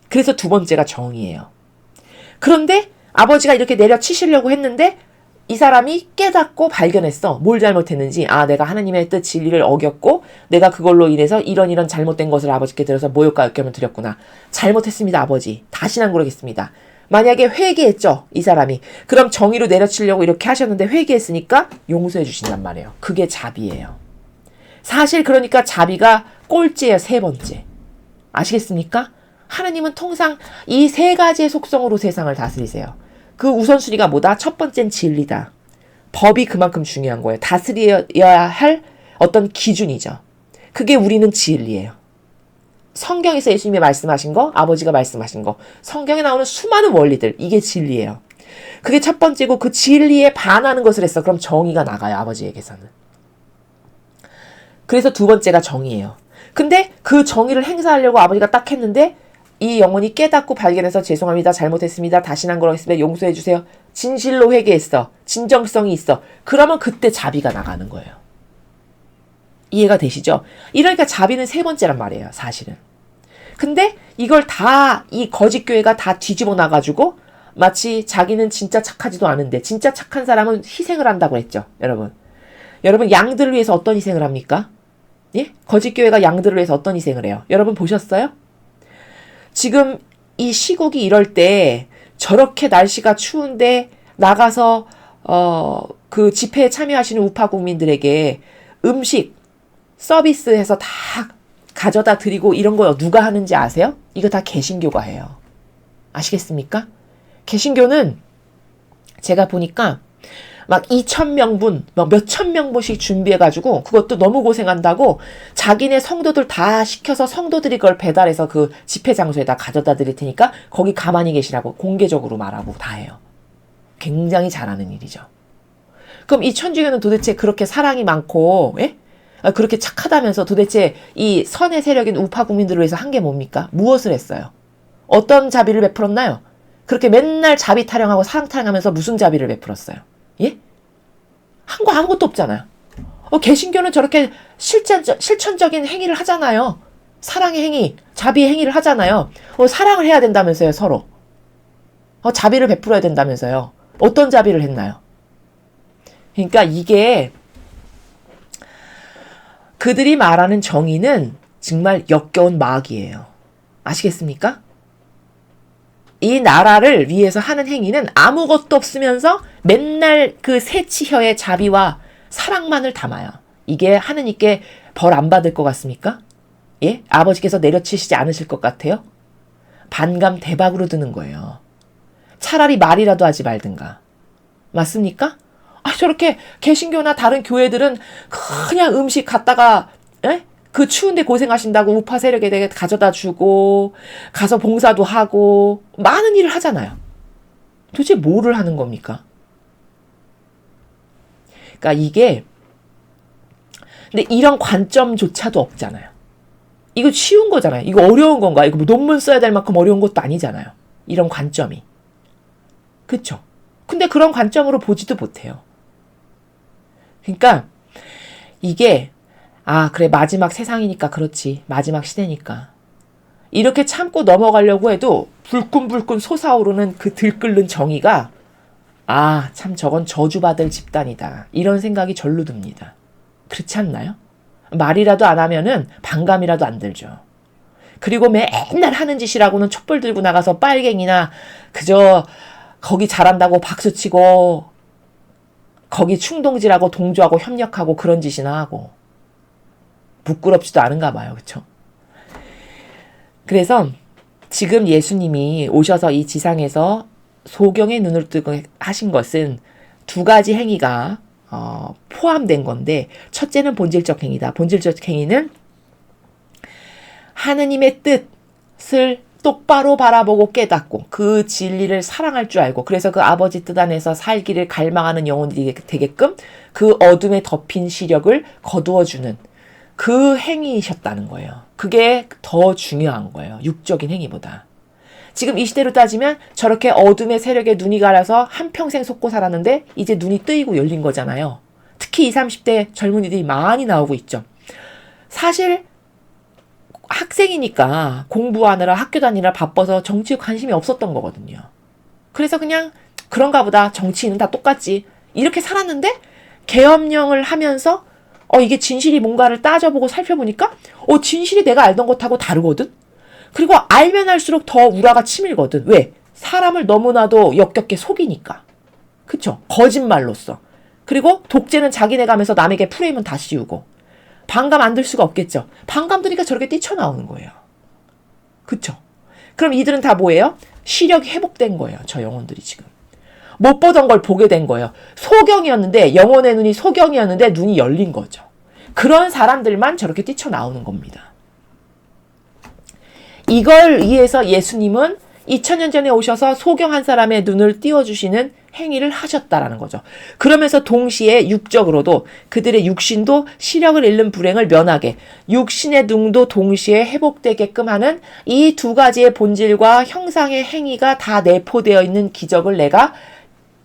Speaker 1: 그래서 두 번째가 정의예요. 그런데 아버지가 이렇게 내려치시려고 했는데 이 사람이 깨닫고 발견했어. 뭘 잘못했는지. 아, 내가 하나님의 뜻 진리를 어겼고 내가 그걸로 인해서 이런 잘못된 것을 아버지께 들어서 모욕과 역경을 드렸구나. 잘못했습니다, 아버지. 다시는 안 그러겠습니다. 만약에 회개했죠, 이 사람이. 그럼 정의로 내려치려고 이렇게 하셨는데 회개했으니까 용서해 주신단 말이에요. 그게 자비예요. 사실 그러니까 자비가 꼴찌예요, 세 번째. 아시겠습니까? 하나님은 통상 이 세 가지의 속성으로 세상을 다스리세요. 그 우선순위가 뭐다? 첫 번째는 진리다. 법이 그만큼 중요한 거예요. 다스려야 할 어떤 기준이죠. 그게 우리는 진리예요. 성경에서 예수님이 말씀하신 거, 아버지가 말씀하신 거, 성경에 나오는 수많은 원리들, 이게 진리예요. 그게 첫 번째고 그 진리에 반하는 것을 했어. 그럼 정의가 나가요, 아버지에게서는. 그래서 두 번째가 정의예요. 근데 그 정의를 행사하려고 아버지가 딱 했는데 이 영혼이 깨닫고 발견해서 죄송합니다. 잘못했습니다. 다시는 안 그러겠습니다. 용서해 주세요. 진실로 회개했어. 진정성이 있어. 그러면 그때 자비가 나가는 거예요. 이해가 되시죠? 이러니까 자비는 세 번째란 말이에요, 사실은. 근데 이걸 다 이 거짓 교회가 다 뒤집어 놔가지고 마치 자기는 진짜 착하지도 않은데 진짜 착한 사람은 희생을 한다고 했죠, 여러분. 여러분, 양들을 위해서 어떤 희생을 합니까? 예? 거짓 교회가 양들을 위해서 어떤 희생을 해요? 여러분 보셨어요? 지금 이 시국이 이럴 때 저렇게 날씨가 추운데 나가서 그 집회에 참여하시는 우파 국민들에게 음식 서비스해서 다 가져다 드리고 이런 거 누가 하는지 아세요? 이거 다 개신교가 해요. 아시겠습니까? 개신교는 제가 보니까 막 2,000명분, 막 몇천 명분씩 준비해가지고 그것도 너무 고생한다고 자기네 성도들 다 시켜서 성도들이 그걸 배달해서 그 집회 장소에다 가져다 드릴 테니까 거기 가만히 계시라고 공개적으로 말하고 다 해요. 굉장히 잘하는 일이죠. 그럼 이 천주교는 도대체 그렇게 사랑이 많고, 예? 그렇게 착하다면서 도대체 이 선의 세력인 우파 국민들을 위해서 한 게 뭡니까? 무엇을 했어요? 어떤 자비를 베풀었나요? 그렇게 맨날 자비 타령하고 사랑 타령하면서 무슨 자비를 베풀었어요? 예? 한 거 아무것도 없잖아요. 개신교는 저렇게 실천적인 행위를 하잖아요. 사랑의 행위, 자비의 행위를 하잖아요. 사랑을 해야 된다면서요, 서로. 자비를 베풀어야 된다면서요. 어떤 자비를 했나요? 그러니까 이게 그들이 말하는 정의는 정말 역겨운 마귀예요. 아시겠습니까? 이 나라를 위해서 하는 행위는 아무것도 없으면서 맨날 그 새치혀의 자비와 사랑만을 담아요. 이게 하느님께 벌 안 받을 것 같습니까? 예? 아버지께서 내려치시지 않으실 것 같아요? 반감 대박으로 드는 거예요. 차라리 말이라도 하지 말든가. 맞습니까? 저렇게 개신교나 다른 교회들은 그냥 음식 갖다가 그 추운데 고생하신다고 우파 세력에 가져다 주고 가서 봉사도 하고 많은 일을 하잖아요. 도대체 뭐를 하는 겁니까? 그러니까 이게 근데 이런 관점조차도 없잖아요. 이거 쉬운 거잖아요. 이거 어려운 건가? 이거 뭐 논문 써야 될 만큼 어려운 것도 아니잖아요. 이런 관점이. 그쵸? 근데 그런 관점으로 보지도 못해요. 그러니까 이게 그래 마지막 세상이니까 그렇지. 마지막 시대니까. 이렇게 참고 넘어가려고 해도 불끈불끈 솟아오르는 그 들끓는 정의가 참 저건 저주받을 집단이다. 이런 생각이 절로 듭니다. 그렇지 않나요? 말이라도 안 하면은 반감이라도 안 들죠. 그리고 맨날 하는 짓이라고는 촛불 들고 나가서 빨갱이나 그저 거기 잘한다고 박수치고 거기 충동질하고 동조하고 협력하고 그런 짓이나 하고 부끄럽지도 않은가 봐요. 그렇죠? 그래서 지금 예수님이 오셔서 이 지상에서 소경의 눈을 뜨고 하신 것은 두 가지 행위가 포함된 건데 첫째는 본질적 행위다. 본질적 행위는 하느님의 뜻을 똑바로 바라보고 깨닫고 그 진리를 사랑할 줄 알고 그래서 그 아버지 뜻 안에서 살기를 갈망하는 영혼이 되게끔 그 어둠에 덮인 시력을 거두어주는 그 행위이셨다는 거예요. 그게 더 중요한 거예요. 육적인 행위보다. 지금 이 시대로 따지면 저렇게 어둠의 세력에 눈이 가려서 한평생 속고 살았는데 이제 눈이 뜨이고 열린 거잖아요. 특히 20, 30대 젊은이들이 많이 나오고 있죠. 사실 학생이니까 공부하느라 학교 다니느라 바빠서 정치에 관심이 없었던 거거든요. 그래서 그냥 그런가 보다 정치인은 다 똑같지 이렇게 살았는데 계엄령을 하면서 이게 진실이 뭔가를 따져보고 살펴보니까 진실이 내가 알던 것하고 다르거든. 그리고 알면 알수록 더 우라가 치밀거든. 왜? 사람을 너무나도 역겹게 속이니까. 그쵸? 거짓말로써. 그리고 독재는 자기네 가면서 남에게 프레임은 다 씌우고. 반감 안 들 수가 없겠죠. 반감 드니까 저렇게 뛰쳐나오는 거예요. 그쵸? 그럼 이들은 다 뭐예요? 시력이 회복된 거예요. 저 영혼들이 지금. 못 보던 걸 보게 된 거예요. 소경이었는데 영혼의 눈이 소경이었는데 눈이 열린 거죠. 그런 사람들만 저렇게 뛰쳐나오는 겁니다. 이걸 위해서 예수님은 2000년 전에 오셔서 소경 한 사람의 눈을 띄워주시는 행위를 하셨다라는 거죠. 그러면서 동시에 육적으로도 그들의 육신도 시력을 잃는 불행을 면하게 육신의 눈도 동시에 회복되게끔 하는 이 두 가지의 본질과 형상의 행위가 다 내포되어 있는 기적을 내가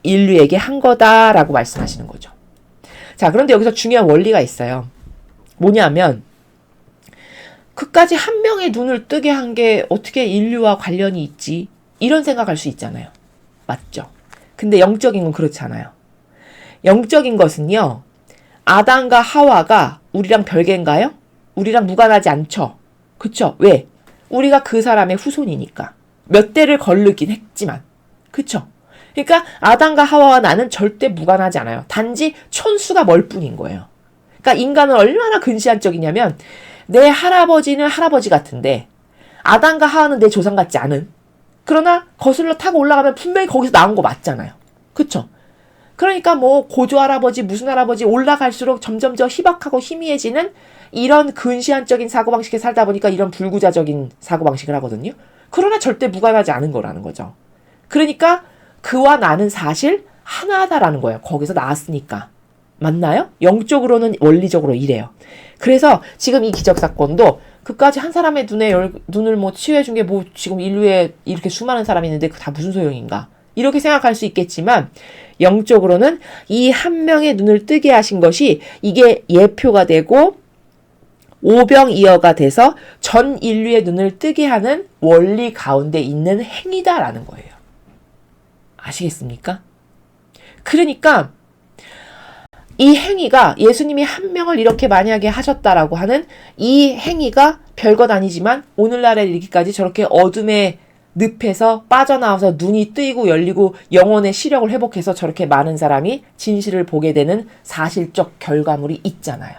Speaker 1: 인류에게 한 거다라고 말씀하시는 거죠. 자, 그런데 여기서 중요한 원리가 있어요. 뭐냐면 그까지 한 명의 눈을 뜨게 한 게 어떻게 인류와 관련이 있지? 이런 생각할 수 있잖아요. 맞죠? 근데 영적인 건 그렇지 않아요. 영적인 것은요. 아담과 하와가 우리랑 별개인가요? 우리랑 무관하지 않죠. 그쵸? 왜? 우리가 그 사람의 후손이니까. 몇 대를 거르긴 했지만. 그쵸? 그러니까 아담과 하와와 나는 절대 무관하지 않아요. 단지 촌수가 멀 뿐인 거예요. 그러니까 인간은 얼마나 근시안적이냐면 내 할아버지는 할아버지 같은데 아담과 하와는 내 조상 같지 않은 그러나 거슬러 타고 올라가면 분명히 거기서 나온 거 맞잖아요. 그쵸? 그러니까 뭐 고조 할아버지 무슨 할아버지 올라갈수록 점점 더 희박하고 희미해지는 이런 근시안적인 사고방식에 살다 보니까 이런 불구자적인 사고방식을 하거든요. 그러나 절대 무관하지 않은 거라는 거죠. 그러니까 그와 나는 사실 하나다라는 거예요. 거기서 나왔으니까. 맞나요? 영적으로는 원리적으로 이래요. 그래서 지금 이 기적사건도 그까지 한 사람의 눈을 뭐 치유해준 게 뭐 지금 인류에 이렇게 수많은 사람이 있는데 그 다 무슨 소용인가? 이렇게 생각할 수 있겠지만 영적으로는 이 한 명의 눈을 뜨게 하신 것이 이게 예표가 되고 오병이어가 돼서 전 인류의 눈을 뜨게 하는 원리 가운데 있는 행위다라는 거예요. 아시겠습니까? 그러니까 이 행위가 예수님이 한 명을 이렇게 만약에 하셨다라고 하는 이 행위가 별것 아니지만 오늘날에 이르기까지 저렇게 어둠의 늪에서 빠져나와서 눈이 뜨이고 열리고 영혼의 시력을 회복해서 저렇게 많은 사람이 진실을 보게 되는 사실적 결과물이 있잖아요.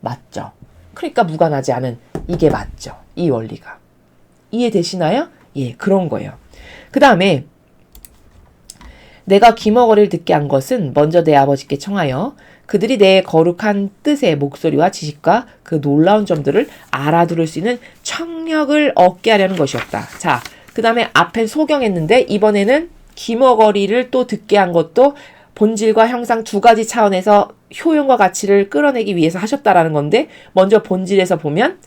Speaker 1: 맞죠? 그러니까 무관하지 않은 이게 맞죠. 이 원리가. 이해되시나요? 예, 그런 거예요. 그 다음에 내가 귀머거리를 듣게 한 것은 먼저 내 아버지께 청하여 그들이 내 거룩한 뜻의 목소리와 지식과 그 놀라운 점들을 알아들을 수 있는 청력을 얻게 하려는 것이었다. 자, 그 다음에 앞엔 소경했는데 이번에는 귀머거리를 또 듣게 한 것도 본질과 형상 두 가지 차원에서 효용과 가치를 끌어내기 위해서 하셨다라는 건데 먼저 본질에서 보면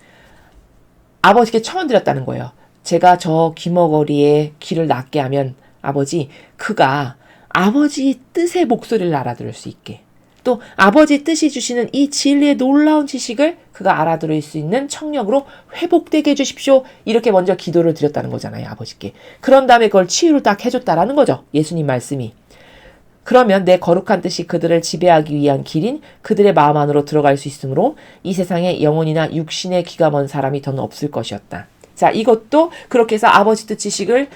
Speaker 1: 아버지께 청원드렸다는 거예요. 제가 저 귀머거리에 귀를 낳게 하면 아버지, 그가 아버지 뜻의 목소리를 알아들을 수 있게 또 아버지 뜻이 주시는 이 진리의 놀라운 지식을 그가 알아들을 수 있는 청력으로 회복되게 해주십시오. 이렇게 먼저 기도를 드렸다는 거잖아요. 아버지께. 그런 다음에 그걸 치유를 딱 해줬다라는 거죠. 예수님 말씀이. 그러면 내 거룩한 뜻이 그들을 지배하기 위한 길인 그들의 마음 안으로 들어갈 수 있으므로 이 세상에 영혼이나 육신의 귀가 먼 사람이 더는 없을 것이었다. 자, 이것도 그렇게 해서 아버지 뜻 지식을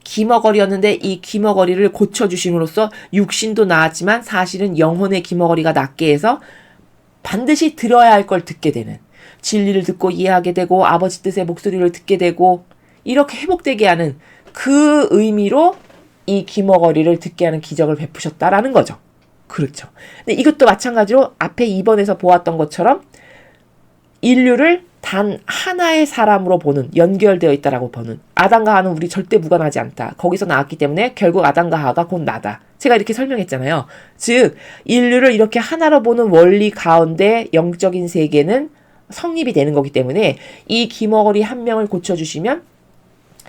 Speaker 1: 귀머거리였는데 이 귀머거리를 고쳐주심으로써 육신도 나았지만 사실은 영혼의 귀머거리가 낫게 해서 반드시 들어야 할 걸 듣게 되는 진리를 듣고 이해하게 되고 아버지 뜻의 목소리를 듣게 되고 이렇게 회복되게 하는 그 의미로 이 귀머거리를 듣게 하는 기적을 베푸셨다라는 거죠. 그렇죠. 근데 이것도 마찬가지로 앞에 2번에서 보았던 것처럼 인류를 단 하나의 사람으로 보는 연결되어 있다라고 보는 아담과 하와는 우리 절대 무관하지 않다. 거기서 나왔기 때문에 결국 아담과 하와가 곧 나다. 제가 이렇게 설명했잖아요. 즉 인류를 이렇게 하나로 보는 원리 가운데 영적인 세계는 성립이 되는 거기 때문에 이 귀머거리 한 명을 고쳐주시면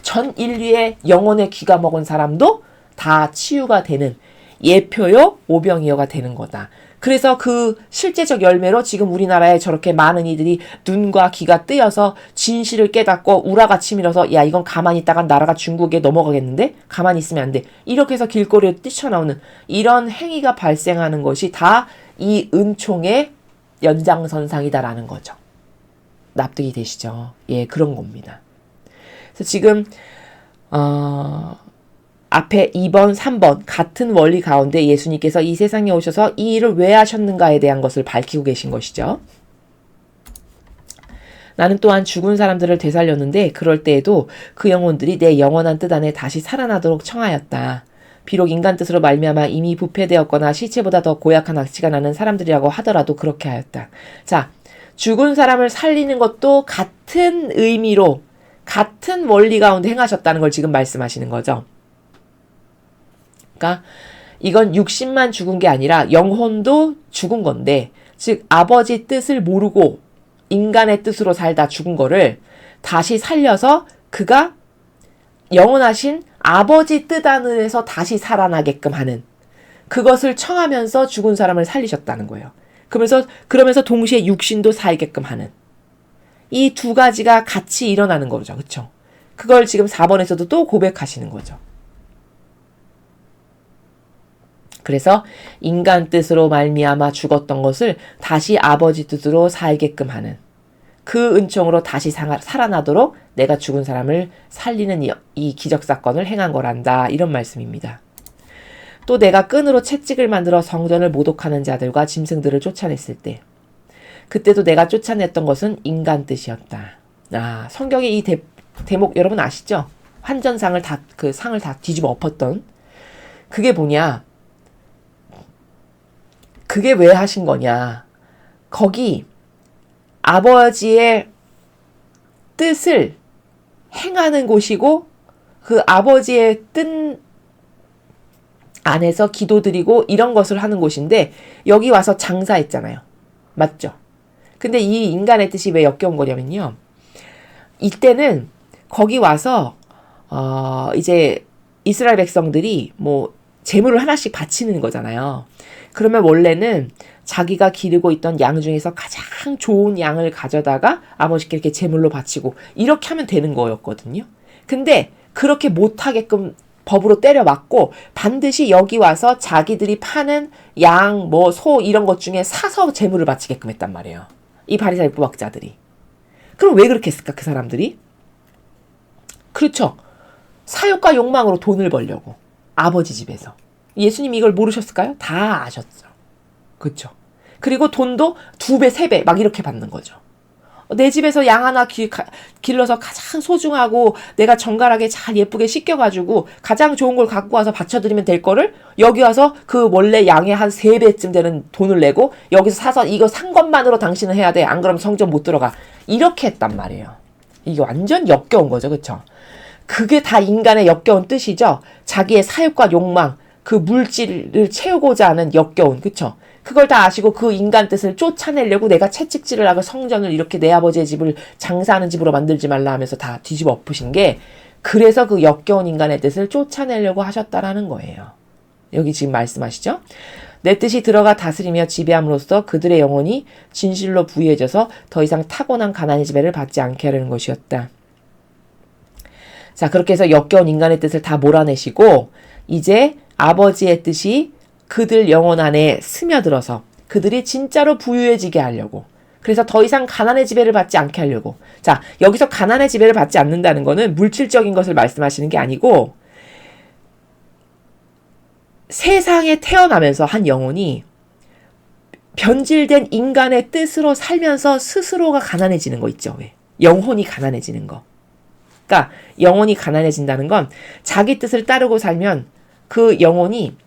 Speaker 1: 전 인류의 영혼의 귀가 먹은 사람도 다 치유가 되는 예표요 오병이어가 되는 거다. 그래서 그 실제적 열매로 지금 우리나라에 저렇게 많은 이들이 눈과 귀가 뜨여서 진실을 깨닫고 우라가 치밀어서 야 이건 가만히 있다간 나라가 중국에 넘어가겠는데 가만히 있으면 안 돼. 이렇게 해서 길거리에 뛰쳐나오는 이런 행위가 발생하는 것이 다 이 은총의 연장선상이다라는 거죠. 납득이 되시죠? 예, 그런 겁니다. 그래서 지금 앞에 2번, 3번 같은 원리 가운데 예수님께서 이 세상에 오셔서 이 일을 왜 하셨는가에 대한 것을 밝히고 계신 것이죠. 나는 또한 죽은 사람들을 되살렸는데 그럴 때에도 그 영혼들이 내 영원한 뜻 안에 다시 살아나도록 청하였다. 비록 인간 뜻으로 말미암아 이미 부패되었거나 시체보다 더 고약한 악취가 나는 사람들이라고 하더라도 그렇게 하였다. 자, 죽은 사람을 살리는 것도 같은 의미로 같은 원리 가운데 행하셨다는 걸 지금 말씀하시는 거죠. 그러니까 이건 육신만 죽은 게 아니라 영혼도 죽은 건데 즉 아버지 뜻을 모르고 인간의 뜻으로 살다 죽은 거를 다시 살려서 그가 영원하신 아버지 뜻 안에서 다시 살아나게끔 하는 그것을 청하면서 죽은 사람을 살리셨다는 거예요. 그러면서 동시에 육신도 살게끔 하는 이 두 가지가 같이 일어나는 거죠. 그렇죠? 그걸 지금 4번에서도 또 고백하시는 거죠. 그래서 인간 뜻으로 말미암아 죽었던 것을 다시 아버지 뜻으로 살게끔 하는 그 은총으로 다시 살아나도록 내가 죽은 사람을 살리는 이 기적사건을 행한 거란다. 이런 말씀입니다. 또 내가 끈으로 채찍을 만들어 성전을 모독하는 자들과 짐승들을 쫓아냈을 때 그때도 내가 쫓아냈던 것은 인간 뜻이었다. 성경의 이 대목 여러분 아시죠? 환전상을 그 상을 다 뒤집어 엎었던 그게 뭐냐? 그게 왜 하신 거냐? 거기 아버지의 뜻을 행하는 곳이고 그 아버지의 뜻 안에서 기도드리고 이런 것을 하는 곳인데 여기 와서 장사했잖아요. 맞죠? 근데 이 인간의 뜻이 왜 역겨운 거냐면요. 이때는 거기 와서 이제 이스라엘 백성들이 뭐 재물을 하나씩 바치는 거잖아요. 그러면 원래는 자기가 기르고 있던 양 중에서 가장 좋은 양을 가져다가 아버지께 이렇게 제물로 바치고 이렇게 하면 되는 거였거든요. 근데 그렇게 못하게끔 법으로 때려 맞고 반드시 여기 와서 자기들이 파는 양, 뭐 소 이런 것 중에 사서 재물을 바치게끔 했단 말이에요. 이 바리새인 율법학자들이. 그럼 왜 그렇게 했을까 그 사람들이? 그렇죠. 사욕과 욕망으로 돈을 벌려고. 아버지 집에서. 예수님이 이걸 모르셨을까요? 다 아셨죠. 그렇죠. 그리고 돈도 2배, 3배 막 이렇게 받는 거죠. 내 집에서 양 하나 길러서 가장 소중하고 내가 정갈하게 잘 예쁘게 씻겨가지고 가장 좋은 걸 갖고 와서 바쳐드리면 될 거를 여기 와서 그 원래 양의 한 3배쯤 되는 돈을 내고 여기서 사서 이거 산 것만으로 당신은 해야 돼. 안 그러면 성전 못 들어가. 이렇게 했단 말이에요. 이게 완전 역겨운 거죠. 그쵸? 그게 다 인간의 역겨운 뜻이죠. 자기의 사욕과 욕망, 그 물질을 채우고자 하는 역겨운, 그쵸? 그걸 다 아시고 그 인간 뜻을 쫓아내려고 내가 채찍질을 하고 성전을 이렇게 내 아버지의 집을 장사하는 집으로 만들지 말라 하면서 다 뒤집어 엎으신 게 그래서 그 역겨운 인간의 뜻을 쫓아내려고 하셨다라는 거예요. 여기 지금 말씀하시죠? 내 뜻이 들어가 다스리며 지배함으로써 그들의 영혼이 진실로 부유해져서 더 이상 타고난 가난의 지배를 받지 않게 하려는 것이었다. 자, 그렇게 해서 역겨운 인간의 뜻을 다 몰아내시고 이제 아버지의 뜻이 그들 영혼 안에 스며들어서 그들이 진짜로 부유해지게 하려고. 그래서 더 이상 가난의 지배를 받지 않게 하려고. 자, 여기서 가난의 지배를 받지 않는다는 거는 물질적인 것을 말씀하시는 게 아니고 세상에 태어나면서 한 영혼이 변질된 인간의 뜻으로 살면서 스스로가 가난해지는 거 있죠. 왜? 영혼이 가난해지는 거. 그러니까 영혼이 가난해진다는 건 자기 뜻을 따르고 살면 그 영혼이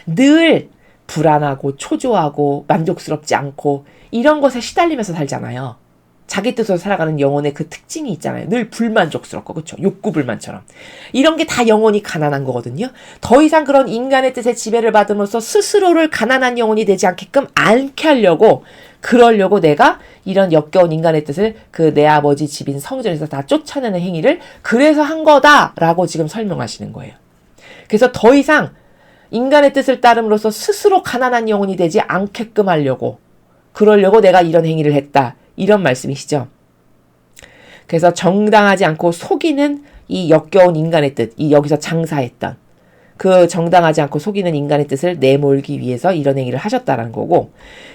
Speaker 1: 늘 불안하고 초조하고 만족스럽지 않고 이런 것에 시달리면서 살잖아요. 자기 뜻으로 살아가는 영혼의 그 특징이 있잖아요. 늘 불만족스럽고, 그렇죠? 욕구불만처럼. 이런 게 다 영혼이 가난한 거거든요. 더 이상 그런 인간의 뜻에 지배를 받음으로써 스스로를 가난한 영혼이 되지 않게끔 않게 하려고, 그러려고 내가 이런 역겨운 인간의 뜻을 그 내 아버지 집인 성전에서 다 쫓아내는 행위를 그래서 한 거다라고 지금 설명하시는 거예요. 그래서 더 이상 인간의 뜻을 따름으로써 스스로 가난한 영혼이 되지 않게끔 하려고, 그러려고 내가 이런 행위를 했다. 이런 말씀이시죠. 그래서 정당하지 않고 속이는 이 역겨운 인간의 뜻, 이 여기서 장사했던 그 정당하지 않고 속이는 인간의 뜻을 내몰기 위해서 이런 행위를 하셨다라는 거고,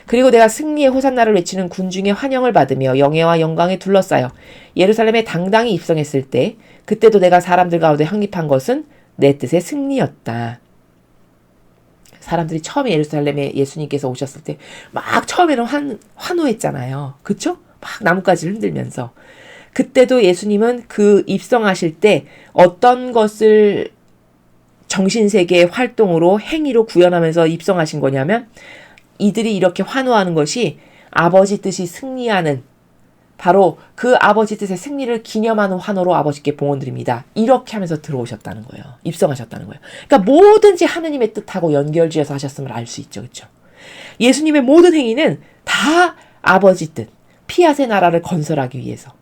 Speaker 1: 그리고 내가 승리의 호산나를 외치는 군중의 환영을 받으며 영예와 영광에 둘러싸여 예루살렘에 당당히 입성했을 때 그때도 내가 사람들 가운데 확립한 것은 내 뜻의 승리였다. 사람들이 처음에 예루살렘에 예수님께서 오셨을 때 막 처음에는 환호했잖아요. 그쵸? 막 나뭇가지를 흔들면서. 그때도 예수님은 그 입성하실 때 어떤 것을 정신세계의 활동으로 행위로 구현하면서 입성하신 거냐면 이들이 이렇게 환호하는 것이 아버지 뜻이 승리하는 바로 그 아버지 뜻의 승리를 기념하는 환호로 아버지께 봉헌드립니다. 이렇게 하면서 들어오셨다는 거예요. 입성하셨다는 거예요. 그러니까 뭐든지 하느님의 뜻하고 연결지어서 하셨음을 알 수 있죠. 그렇죠? 예수님의 모든 행위는 다 아버지 뜻, 피앗의 나라를 건설하기 위해서.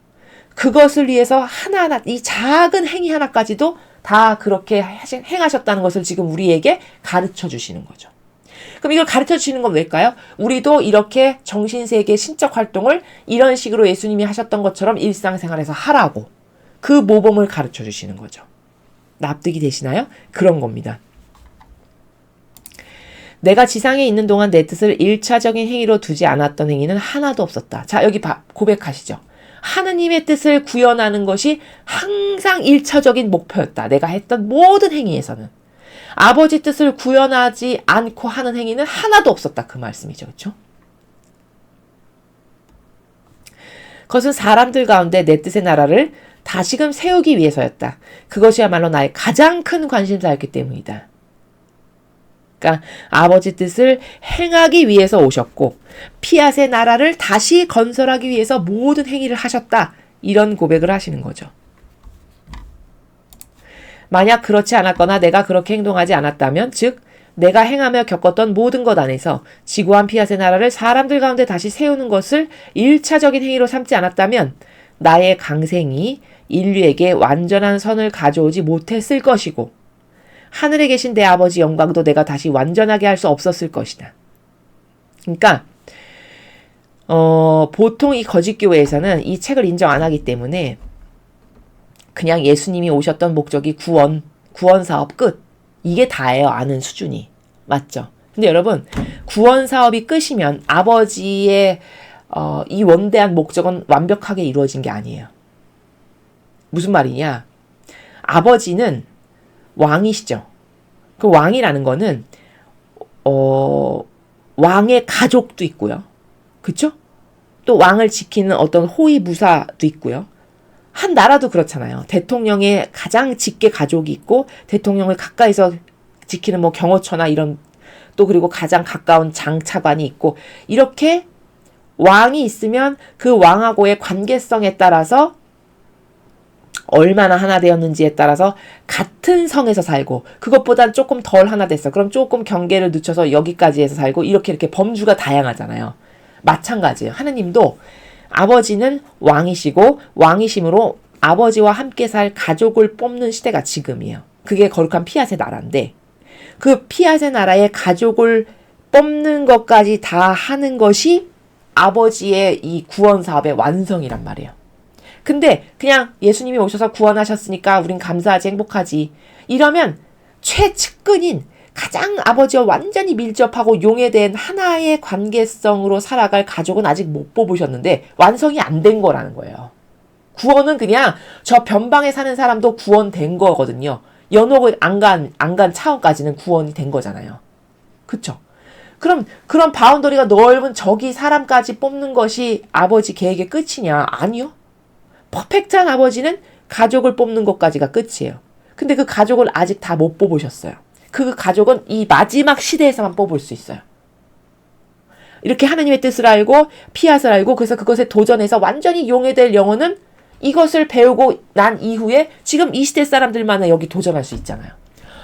Speaker 1: 그것을 위해서 하나하나 이 작은 행위 하나까지도 다 그렇게 행하셨다는 것을 지금 우리에게 가르쳐 주시는 거죠. 그럼 이걸 가르쳐 주시는 건 왜일까요? 우리도 이렇게 정신세계 신적 활동을 이런 식으로 예수님이 하셨던 것처럼 일상생활에서 하라고 그 모범을 가르쳐 주시는 거죠. 납득이 되시나요? 그런 겁니다. 내가 지상에 있는 동안 내 뜻을 1차적인 행위로 두지 않았던 행위는 하나도 없었다. 자, 여기 고백하시죠. 하느님의 뜻을 구현하는 것이 항상 1차적인 목표였다. 내가 했던 모든 행위에서는. 아버지 뜻을 구현하지 않고 하는 행위는 하나도 없었다. 그 말씀이죠. 그렇죠? 그것은 사람들 가운데 내 뜻의 나라를 다시금 세우기 위해서였다. 그것이야말로 나의 가장 큰 관심사였기 때문이다. 그러니까 아버지 뜻을 행하기 위해서 오셨고 피앗의 나라를 다시 건설하기 위해서 모든 행위를 하셨다. 이런 고백을 하시는 거죠. 만약 그렇지 않았거나 내가 그렇게 행동하지 않았다면 즉 내가 행하며 겪었던 모든 것 안에서 지구한 피앗의 나라를 사람들 가운데 다시 세우는 것을 1차적인 행위로 삼지 않았다면 나의 강생이 인류에게 완전한 선을 가져오지 못했을 것이고 하늘에 계신 내 아버지 영광도 내가 다시 완전하게 할 수 없었을 것이다. 그러니까 보통 이 거짓교회에서는 이 책을 인정 안 하기 때문에 그냥 예수님이 오셨던 목적이 구원 사업 끝. 이게 다예요. 아는 수준이. 맞죠? 근데 여러분, 구원 사업이 끝이면 아버지의 이 원대한 목적은 완벽하게 이루어진 게 아니에요. 무슨 말이냐? 아버지는 왕이시죠. 그 왕이라는 거는 왕의 가족도 있고요. 그쵸? 또 왕을 지키는 어떤 호위무사도 있고요. 한 나라도 그렇잖아요. 대통령의 가장 직계 가족이 있고 대통령을 가까이서 지키는 뭐 경호처나 이런 또 그리고 가장 가까운 장차관이 있고 이렇게 왕이 있으면 그 왕하고의 관계성에 따라서 얼마나 하나 되었는지에 따라서 같은 성에서 살고 그것보단 조금 덜 하나 됐어. 그럼 조금 경계를 늦춰서 여기까지 해서 살고 이렇게 범주가 다양하잖아요. 마찬가지예요. 하느님도 아버지는 왕이시고 왕이심으로 아버지와 함께 살 가족을 뽑는 시대가 지금이에요. 그게 거룩한 피앗의 나라인데 그 피앗의 나라의 가족을 뽑는 것까지 다 하는 것이 아버지의 이 구원 사업의 완성이란 말이에요. 근데 그냥 예수님이 오셔서 구원하셨으니까 우린 감사하지 행복하지 이러면 최측근인 가장 아버지와 완전히 밀접하고 용해된 하나의 관계성으로 살아갈 가족은 아직 못 뽑으셨는데 완성이 안 된 거라는 거예요. 구원은 그냥 저 변방에 사는 사람도 구원된 거거든요. 연옥을 안 간 차원까지는 구원이 된 거잖아요. 그쵸? 그럼 그런 바운더리가 넓은 저기 사람까지 뽑는 것이 아버지 계획의 끝이냐? 아니요. 퍼펙트한 아버지는 가족을 뽑는 것까지가 끝이에요. 근데 그 가족을 아직 다 못 뽑으셨어요. 그 가족은 이 마지막 시대에서만 뽑을 수 있어요. 이렇게 하나님의 뜻을 알고 피앗을 알고 그래서 그것에 도전해서 완전히 용해될 영혼은 이것을 배우고 난 이후에 지금 이 시대 사람들만 여기 도전할 수 있잖아요.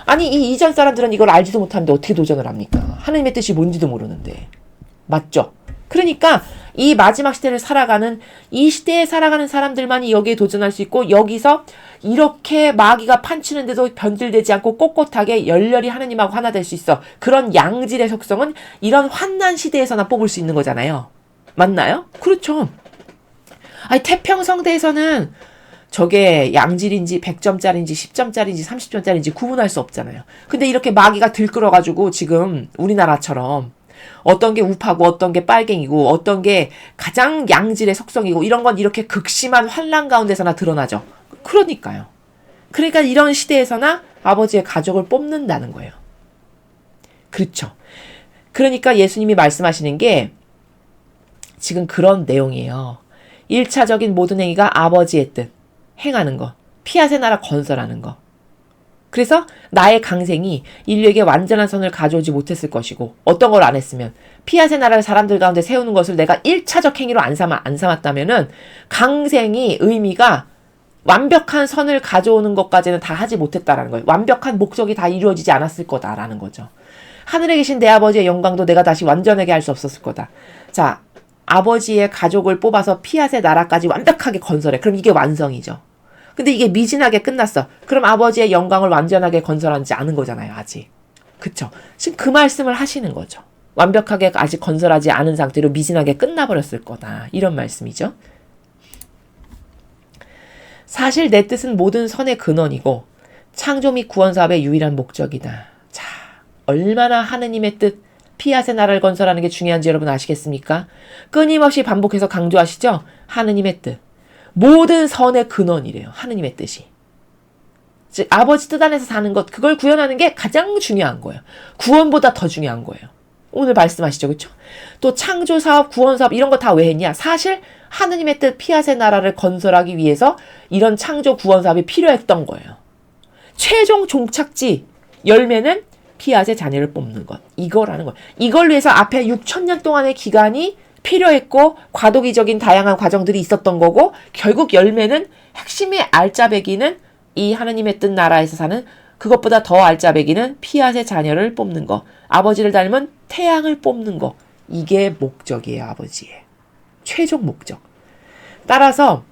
Speaker 1: 아니 이 이전 사람들은 이걸 알지도 못하는데 어떻게 도전을 합니까? 하나님의 뜻이 뭔지도 모르는데. 맞죠? 그러니까 이 마지막 시대를 살아가는 이 시대에 살아가는 사람들만이 여기에 도전할 수 있고 여기서 이렇게 마귀가 판치는데도 변질되지 않고 꼿꼿하게 열렬히 하나님하고 하나 될 수 있어. 그런 양질의 속성은 이런 환난 시대에서나 뽑을 수 있는 거잖아요. 맞나요? 그렇죠. 아니 태평성대에서는 저게 양질인지 100점짜리인지 10점짜리인지 30점짜리인지 구분할 수 없잖아요. 근데 이렇게 마귀가 들끓어가지고 지금 우리나라처럼 어떤 게 우파고 어떤 게 빨갱이고 어떤 게 가장 양질의 속성이고 이런 건 이렇게 극심한 환란 가운데서나 드러나죠. 그러니까요. 그러니까 이런 시대에서나 아버지의 가족을 뽑는다는 거예요. 그렇죠. 그러니까 예수님이 말씀하시는 게 지금 그런 내용이에요. 1차적인 모든 행위가 아버지의 뜻, 행하는 거, 피앗의 나라 건설하는 거. 그래서 나의 강생이 인류에게 완전한 선을 가져오지 못했을 것이고 어떤 걸 안 했으면 피앗의 나라를 사람들 가운데 세우는 것을 내가 1차적 행위로 안 삼았다면은 강생이 의미가 완벽한 선을 가져오는 것까지는 다 하지 못했다라는 거예요. 완벽한 목적이 다 이루어지지 않았을 거다라는 거죠. 하늘에 계신 내 아버지의 영광도 내가 다시 완전하게 할 수 없었을 거다. 자, 아버지의 가족을 뽑아서 피앗의 나라까지 완벽하게 건설해. 그럼 이게 완성이죠. 근데 이게 미진하게 끝났어. 그럼 아버지의 영광을 완전하게 건설하지 않은 거잖아요. 아직. 그쵸? 지금 그 말씀을 하시는 거죠. 완벽하게 아직 건설하지 않은 상태로 미진하게 끝나버렸을 거다. 이런 말씀이죠. 사실 내 뜻은 모든 선의 근원이고 창조 및 구원 사업의 유일한 목적이다. 자, 얼마나 하느님의 뜻, 피앗의 나라를 건설하는 게 중요한지 여러분 아시겠습니까? 끊임없이 반복해서 강조하시죠? 하느님의 뜻. 모든 선의 근원이래요. 하느님의 뜻이. 즉 아버지 뜻 안에서 사는 것, 그걸 구현하는 게 가장 중요한 거예요. 구원보다 더 중요한 거예요. 오늘 말씀하시죠. 그렇죠? 또 창조 사업, 구원 사업 이런 거 다 왜 했냐? 사실 하느님의 뜻, 피앗의 나라를 건설하기 위해서 이런 창조, 구원 사업이 필요했던 거예요. 최종 종착지, 열매는 피앗의 자녀를 뽑는 것. 이거라는 거예요. 이걸 위해서 앞에 6,000년 동안의 기간이 필요했고 과도기적인 다양한 과정들이 있었던 거고 결국 열매는 핵심의 알짜배기는 이 하느님의 뜻 나라에서 사는 그것보다 더 알짜배기는 피앗의 자녀를 뽑는 거. 아버지를 닮은 태양을 뽑는 거. 이게 목적이에요. 아버지의. 최종 목적. 따라서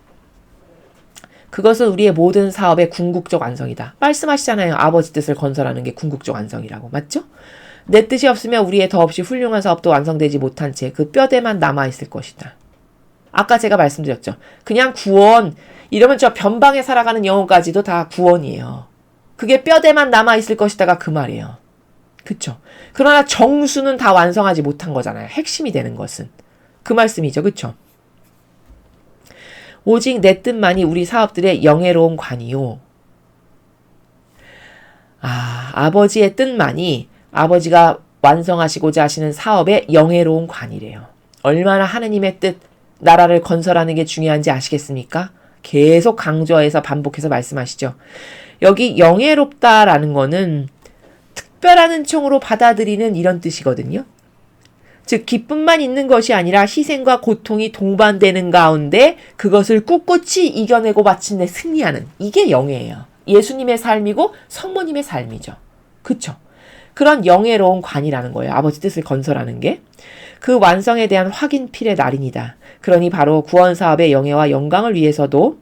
Speaker 1: 그것은 우리의 모든 사업의 궁극적 완성이다. 말씀하시잖아요. 아버지 뜻을 건설하는 게 궁극적 완성이라고. 맞죠? 내 뜻이 없으면 우리의 더없이 훌륭한 사업도 완성되지 못한 채 그 뼈대만 남아있을 것이다. 아까 제가 말씀드렸죠. 그냥 구원, 이러면 저 변방에 살아가는 영혼까지도 다 구원이에요. 그게 뼈대만 남아있을 것이다가 그 말이에요. 그쵸? 그러나 정수는 다 완성하지 못한 거잖아요. 핵심이 되는 것은. 그 말씀이죠. 그쵸? 오직 내 뜻만이 우리 사업들의 영예로운 관이요. 아버지의 뜻만이 아버지가 완성하시고자 하시는 사업의 영예로운 관이래요. 얼마나 하느님의 뜻, 나라를 건설하는 게 중요한지 아시겠습니까? 계속 강조해서 반복해서 말씀하시죠. 여기 영예롭다라는 거는 특별한 은총으로 받아들이는 이런 뜻이거든요. 즉 기쁨만 있는 것이 아니라 희생과 고통이 동반되는 가운데 그것을 꿋꿋이 이겨내고 마침내 승리하는, 이게 영예예요. 예수님의 삶이고 성모님의 삶이죠. 그쵸? 그런 영예로운 관이라는 거예요. 아버지 뜻을 건설하는 게. 그 완성에 대한 확인필의 날입니다. 그러니 바로 구원사업의 영예와 영광을 위해서도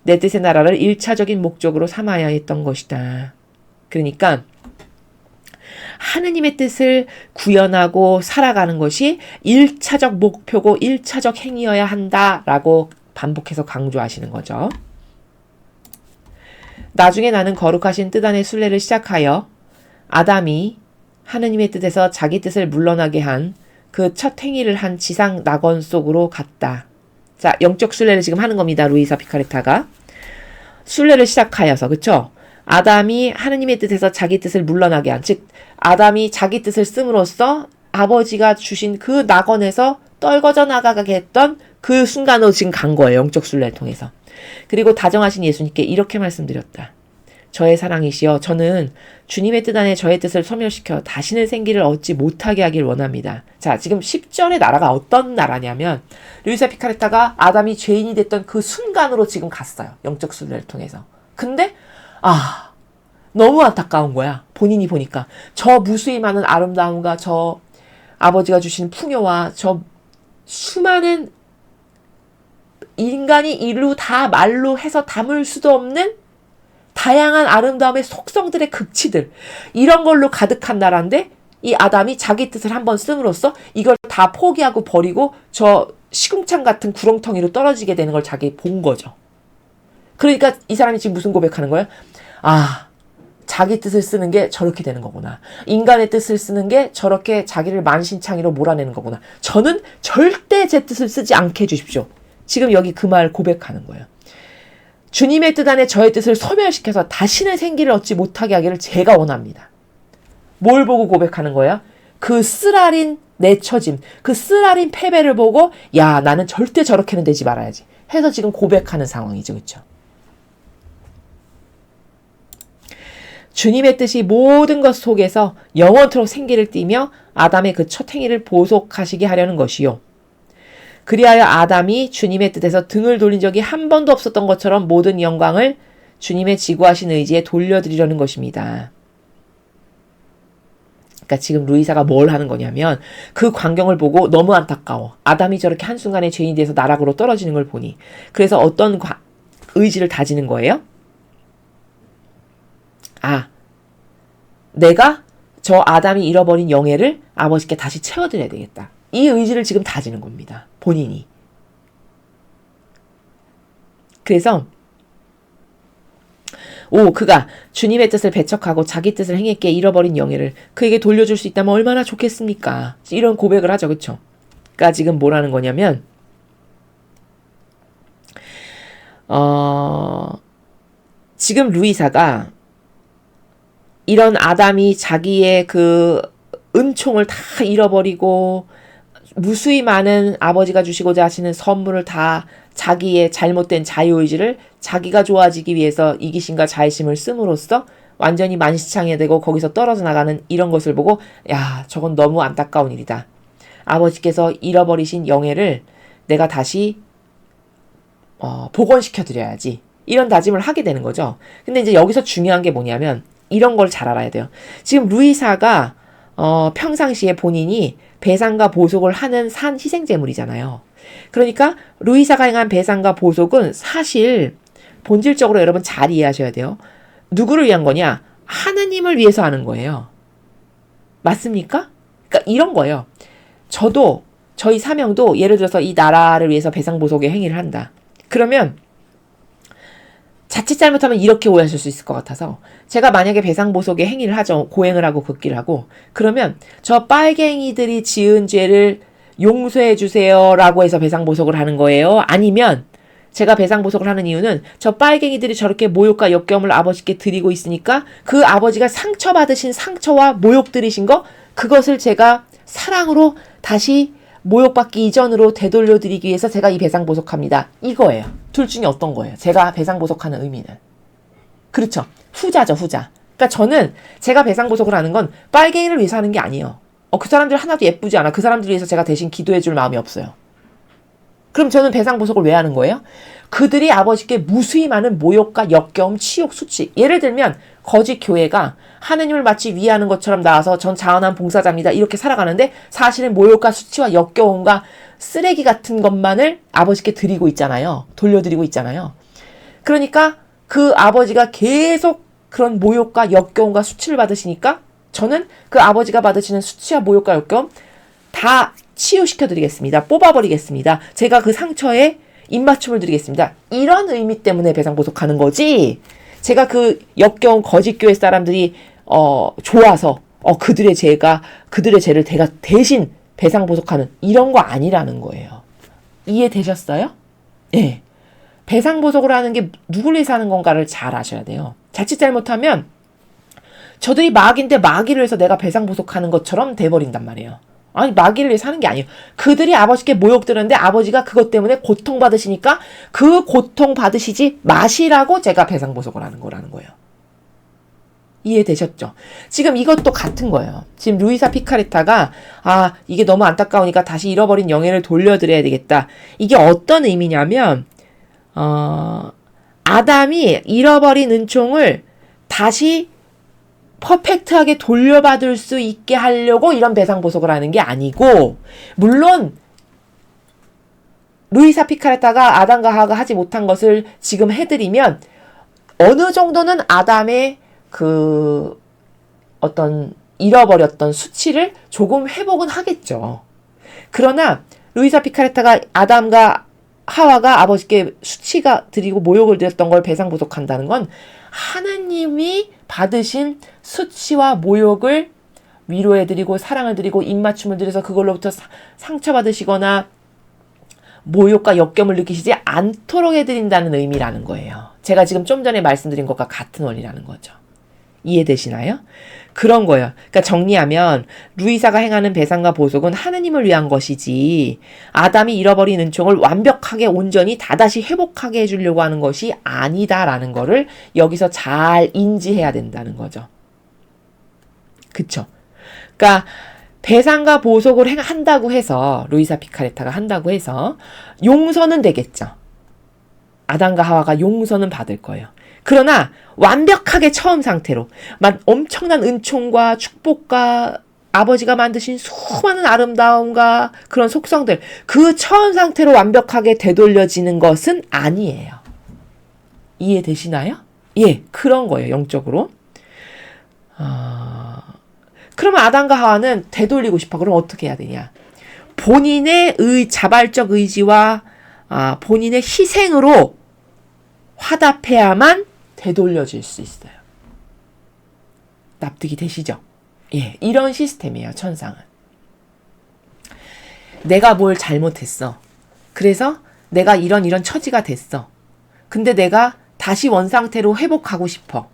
Speaker 1: 내 뜻의 나라를 1차적인 목적으로 삼아야 했던 것이다. 그러니까 하느님의 뜻을 구현하고 살아가는 것이 1차적 목표고 1차적 행위여야 한다라고 반복해서 강조하시는 거죠. 나중에 나는 거룩하신 뜻 안의 순례를 시작하여 아담이 하느님의 뜻에서 자기 뜻을 물러나게 한 그 첫 행위를 한 지상 낙원 속으로 갔다. 자, 영적 순례를 지금 하는 겁니다. 루이사 피카레타가. 순례를 시작하여서, 그쵸? 아담이 하느님의 뜻에서 자기 뜻을 물러나게 한, 즉 아담이 자기 뜻을 씀으로써 아버지가 주신 그 낙원에서 떨궈져 나가게 했던 그 순간으로 지금 간 거예요. 영적 순례를 통해서. 그리고 다정하신 예수님께 이렇게 말씀드렸다. 저의 사랑이시여, 저는 주님의 뜻 안에 저의 뜻을 소멸시켜 다시는 생기를 얻지 못하게 하길 원합니다. 자, 지금 10절의 나라가 어떤 나라냐면 루이사 피카레타가 아담이 죄인이 됐던 그 순간으로 지금 갔어요. 영적 순례를 통해서. 근데 너무 안타까운 거야. 본인이 보니까. 저 무수히 많은 아름다움과 저 아버지가 주신 풍요와 저 수많은 인간이 이루 다 말로 해서 담을 수도 없는 다양한 아름다움의 속성들의 극치들, 이런 걸로 가득한 나라인데 이 아담이 자기 뜻을 한번 씀으로써 이걸 다 포기하고 버리고 저 시궁창 같은 구렁텅이로 떨어지게 되는 걸 자기 본 거죠. 그러니까 이 사람이 지금 무슨 고백하는 거예요? 자기 뜻을 쓰는 게 저렇게 되는 거구나. 인간의 뜻을 쓰는 게 저렇게 자기를 만신창이로 몰아내는 거구나. 저는 절대 제 뜻을 쓰지 않게 해주십시오. 지금 여기 그 말 고백하는 거예요. 주님의 뜻 안에 저의 뜻을 소멸시켜서 다시는 생기를 얻지 못하게 하기를 제가 원합니다. 뭘 보고 고백하는 거예요? 그 쓰라린 내처짐, 그 쓰라린 패배를 보고 야, 나는 절대 저렇게는 되지 말아야지 해서 지금 고백하는 상황이죠. 그렇죠? 주님의 뜻이 모든 것 속에서 영원토록 생기를 띠며 아담의 그 첫 행위를 보속하시게 하려는 것이요. 그리하여 아담이 주님의 뜻에서 등을 돌린 적이 한 번도 없었던 것처럼 모든 영광을 주님의 지구하신 의지에 돌려드리려는 것입니다. 그러니까 지금 루이사가 뭘 하는 거냐면 그 광경을 보고 너무 안타까워. 아담이 저렇게 한순간에 죄인이 돼서 나락으로 떨어지는 걸 보니. 그래서 어떤 의지를 다지는 거예요? 내가 저 아담이 잃어버린 영예를 아버지께 다시 채워드려야 되겠다. 이 의지를 지금 다지는 겁니다. 본인이. 그래서 그가 주님의 뜻을 배척하고 자기 뜻을 행했기에 잃어버린 영예를 그에게 돌려줄 수 있다면 얼마나 좋겠습니까? 이런 고백을 하죠. 그쵸? 그러니까 지금 뭐라는 거냐면 지금 루이사가 이런 아담이 자기의 그 은총을 다 잃어버리고 무수히 많은 아버지가 주시고자 하시는 선물을 다 자기의 잘못된 자유의지를 자기가 좋아지기 위해서 이기심과 자의심을 씀으로써 완전히 만시창이 되고 거기서 떨어져 나가는 이런 것을 보고 야, 저건 너무 안타까운 일이다. 아버지께서 잃어버리신 영예를 내가 다시 복원시켜드려야지. 이런 다짐을 하게 되는 거죠. 근데 이제 여기서 중요한 게 뭐냐면 이런 걸 잘 알아야 돼요. 지금 루이사가 평상시에 본인이 배상과 보속을 하는 산 희생제물이잖아요. 그러니까 루이사가 행한 배상과 보속은 사실 본질적으로 여러분 잘 이해하셔야 돼요. 누구를 위한 거냐? 하느님을 위해서 하는 거예요. 맞습니까? 그러니까 이런 거예요. 저도 저희 사명도 예를 들어서 이 나라를 위해서 배상보복의 행위를 한다. 그러면 자칫 잘못하면 이렇게 오해하실 수 있을 것 같아서 제가 만약에 배상보복의 행위를 하죠. 고행을 하고 극기를 하고 그러면 저 빨갱이들이 지은 죄를 용서해 주세요라고 해서 배상보복을 하는 거예요. 아니면 제가 배상보복을 하는 이유는 저 빨갱이들이 저렇게 모욕과 역겨움을 아버지께 드리고 있으니까 그 아버지가 상처받으신 상처와 모욕 들이신 거 그것을 제가 사랑으로 다시 모욕받기 이전으로 되돌려드리기 위해서 제가 이 배상보복합니다. 이거예요. 둘 중에 어떤 거예요? 제가 배상보복하는 의미는. 그렇죠. 후자죠, 후자. 그러니까 저는 제가 배상보복을 하는 건 빨갱이를 위해서 하는 게 아니에요. 그 사람들 하나도 예쁘지 않아. 그 사람들 위해서 제가 대신 기도해 줄 마음이 없어요. 그럼 저는 배상보복을 왜 하는 거예요? 그들이 아버지께 무수히 많은 모욕과 역겨움, 치욕, 수치. 예를 들면 거짓 교회가 하느님을 마치 위하는 것처럼 나와서 전 자원한 봉사자입니다. 이렇게 살아가는데 사실은 모욕과 수치와 역겨움과 쓰레기 같은 것만을 아버지께 드리고 있잖아요. 돌려드리고 있잖아요. 그러니까 그 아버지가 계속 그런 모욕과 역겨움과 수치를 받으시니까 저는 그 아버지가 받으시는 수치와 모욕과 역겨움 다 치유시켜드리겠습니다. 뽑아버리겠습니다. 제가 그 상처에 입맞춤을 드리겠습니다. 이런 의미 때문에 배상보복하는 거지. 제가 그 역겨운 거짓교회 사람들이 좋아서 그들의 죄를 제가 대신 배상보복하는 이런 거 아니라는 거예요. 이해되셨어요? 예. 배상보복을 하는 게 누굴 위해서 하는 건가를 잘 아셔야 돼요. 자칫 잘못하면 저들이 마귀인데 마귀를 위해서 내가 배상보복하는 것처럼 돼버린단 말이에요. 아니 마귀를 위해서 하는 게 아니에요. 그들이 아버지께 모욕 들었는데 아버지가 그것 때문에 고통받으시니까 그 고통받으시지 마시라고 제가 배상보복을 하는 거라는 거예요. 이해되셨죠? 지금 이것도 같은 거예요. 지금 루이사 피카레타가 이게 너무 안타까우니까 다시 잃어버린 영예를 돌려드려야 되겠다. 이게 어떤 의미냐면 아담이 잃어버린 은총을 다시 퍼펙트하게 돌려받을 수 있게 하려고 이런 배상보복을 하는 게 아니고 물론 루이사 피카레타가 아담과 하와가 하지 못한 것을 지금 해드리면 어느 정도는 아담의 그 어떤 잃어버렸던 수치를 조금 회복은 하겠죠. 그러나 루이사 피카레타가 아담과 하와가 아버지께 수치가 드리고 모욕을 드렸던 걸 배상보복한다는 건 하나님이 받으신 수치와 모욕을 위로해드리고 사랑을 드리고 입맞춤을 드려서 그걸로부터 상처받으시거나 모욕과 역겨움을 느끼시지 않도록 해드린다는 의미라는 거예요. 제가 지금 좀 전에 말씀드린 것과 같은 원리라는 거죠. 이해되시나요? 그런 거예요. 그러니까 정리하면 루이사가 행하는 배상과 보복은 하느님을 위한 것이지 아담이 잃어버린 은총을 완벽하게 온전히 다다시 회복하게 해주려고 하는 것이 아니다라는 거를 여기서 잘 인지해야 된다는 거죠. 그쵸? 그러니까 배상과 보복을 한다고 해서 루이사 피카레타가 한다고 해서 용서는 되겠죠. 아담과 하와가 용서는 받을 거예요. 그러나 완벽하게 처음 상태로 엄청난 은총과 축복과 아버지가 만드신 수많은 아름다움과 그런 속성들 그 처음 상태로 완벽하게 되돌려지는 것은 아니에요. 이해되시나요? 예, 그런 거예요. 영적으로. 그러면 아담과 하와는 되돌리고 싶어. 그럼 어떻게 해야 되냐? 본인의 자발적 의지와 본인의 희생으로 화답해야만 되돌려질 수 있어요. 납득이 되시죠? 예, 이런 시스템이에요, 천상은. 내가 뭘 잘못했어. 그래서 내가 이런 처지가 됐어. 근데 내가 다시 원상태로 회복하고 싶어.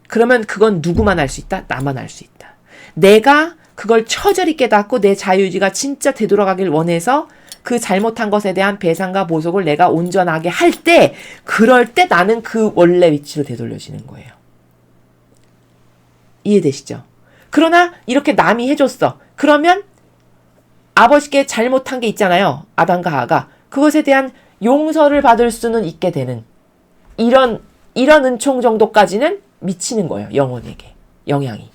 Speaker 1: 그러면 그건 누구만 할 수 있다? 나만 할 수 있다. 내가 그걸 처절히 깨닫고 내 자유의지가 진짜 되돌아가길 원해서 그 잘못한 것에 대한 배상과 보복을 내가 온전하게 할 때, 그럴 때 나는 그 원래 위치로 되돌려지는 거예요. 이해되시죠? 그러나 이렇게 남이 해줬어. 그러면 아버지께 잘못한 게 있잖아요. 아담과 하와가. 그것에 대한 용서를 받을 수는 있게 되는 이런 은총 정도까지는 미치는 거예요. 영혼에게. 영향이.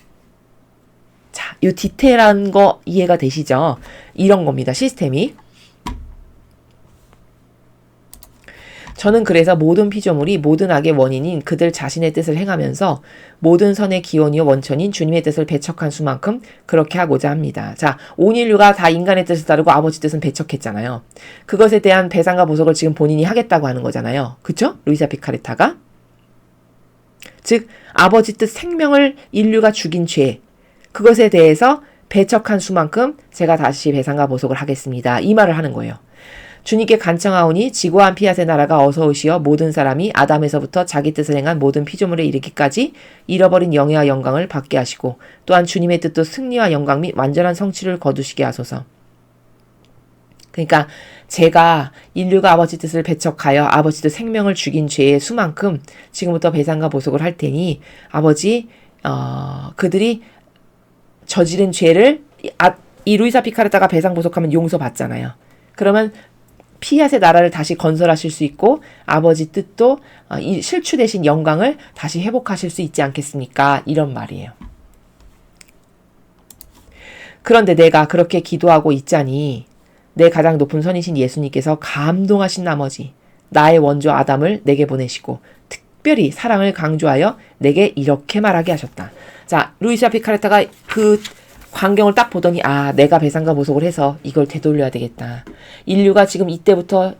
Speaker 1: 자, 이 디테일한 거 이해가 되시죠? 이런 겁니다. 시스템이. 저는 그래서 모든 피조물이 모든 악의 원인인 그들 자신의 뜻을 행하면서 모든 선의 기원이요 원천인 주님의 뜻을 배척한 수만큼 그렇게 하고자 합니다. 자, 온 인류가 다 인간의 뜻을 따르고 아버지 뜻은 배척했잖아요. 그것에 대한 배상과 보석을 지금 본인이 하겠다고 하는 거잖아요. 그쵸? 루이사 피카레타가. 즉 아버지 뜻 생명을 인류가 죽인 죄, 그것에 대해서 배척한 수만큼 제가 다시 배상과 보석을 하겠습니다. 이 말을 하는 거예요. 주님께 간청하오니 지고한 피앗의 나라가 어서 오시어 모든 사람이 아담에서부터 자기 뜻을 행한 모든 피조물에 이르기까지 잃어버린 영예와 영광을 받게 하시고 또한 주님의 뜻도 승리와 영광 및 완전한 성취를 거두시게 하소서. 그러니까 제가 인류가 아버지 뜻을 배척하여 아버지 뜻 생명을 죽인 죄의 수만큼 지금부터 배상과 보석을 할 테니 아버지 그들이 저지른 죄를 이 루이사 피카레타가 배상 보석하면 용서받잖아요. 그러면 피앗의 나라를 다시 건설하실 수 있고 아버지 뜻도 이 실추되신 영광을 다시 회복하실 수 있지 않겠습니까? 이런 말이에요. 그런데 내가 그렇게 기도하고 있자니 내 가장 높은 선이신 예수님께서 감동하신 나머지 나의 원조 아담을 내게 보내시고 특별히 사랑을 강조하여 내게 이렇게 말하게 하셨다. 자, 루이사 피카레타가 그 광경을 딱 보더니 내가 배상과 보석을 해서 이걸 되돌려야 되겠다. 인류가 지금 이때부터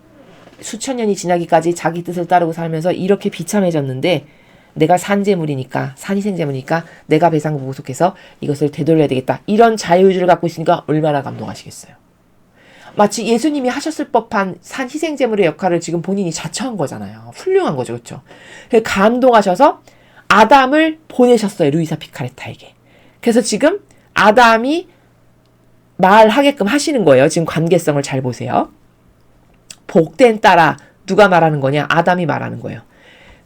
Speaker 1: 수천 년이 지나기까지 자기 뜻을 따르고 살면서 이렇게 비참해졌는데 내가 산재물이니까 산희생제물이니까 내가 배상과 보석해서 이것을 되돌려야 되겠다. 이런 자유의지를 갖고 있으니까 얼마나 감동하시겠어요. 마치 예수님이 하셨을 법한 산희생제물의 역할을 지금 본인이 자처한 거잖아요. 훌륭한 거죠. 그렇죠? 감동하셔서 아담을 보내셨어요. 루이사 피카레타에게. 그래서 지금 아담이 말하게끔 하시는 거예요. 지금 관계성을 잘 보세요. 복된 딸아, 누가 말하는 거냐? 아담이 말하는 거예요.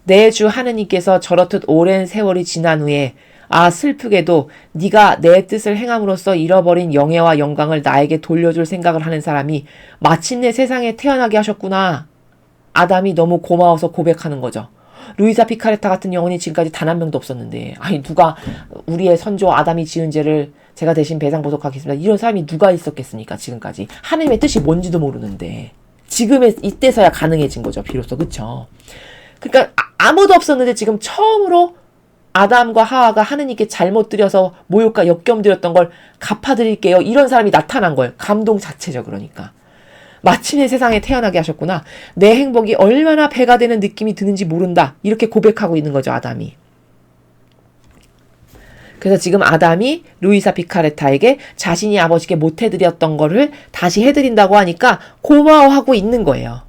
Speaker 1: 내 주 하느님께서 저렇듯 오랜 세월이 지난 후에 슬프게도 네가 내 뜻을 행함으로써 잃어버린 영예와 영광을 나에게 돌려줄 생각을 하는 사람이 마침내 세상에 태어나게 하셨구나. 아담이 너무 고마워서 고백하는 거죠. 루이사 피카레타 같은 영혼이 지금까지 단 한 명도 없었는데 누가 우리의 선조 아담이 지은 죄를 제가 대신 배상보석하겠습니다. 이런 사람이 누가 있었겠습니까? 지금까지. 하나님의 뜻이 뭔지도 모르는데 지금의 이때서야 가능해진 거죠. 비로소. 그쵸? 그러니까 아무도 없었는데 지금 처음으로 아담과 하와가 하느님께 잘못 드려서 모욕과 역경 드렸던 걸 갚아드릴게요. 이런 사람이 나타난 거예요. 감동 자체죠. 그러니까. 마침내 세상에 태어나게 하셨구나. 내 행복이 얼마나 배가 되는 느낌이 드는지 모른다. 이렇게 고백하고 있는 거죠. 아담이. 그래서 지금 아담이 루이사 피카레타에게 자신이 아버지께 못 해드렸던 거를 다시 해드린다고 하니까 고마워하고 있는 거예요.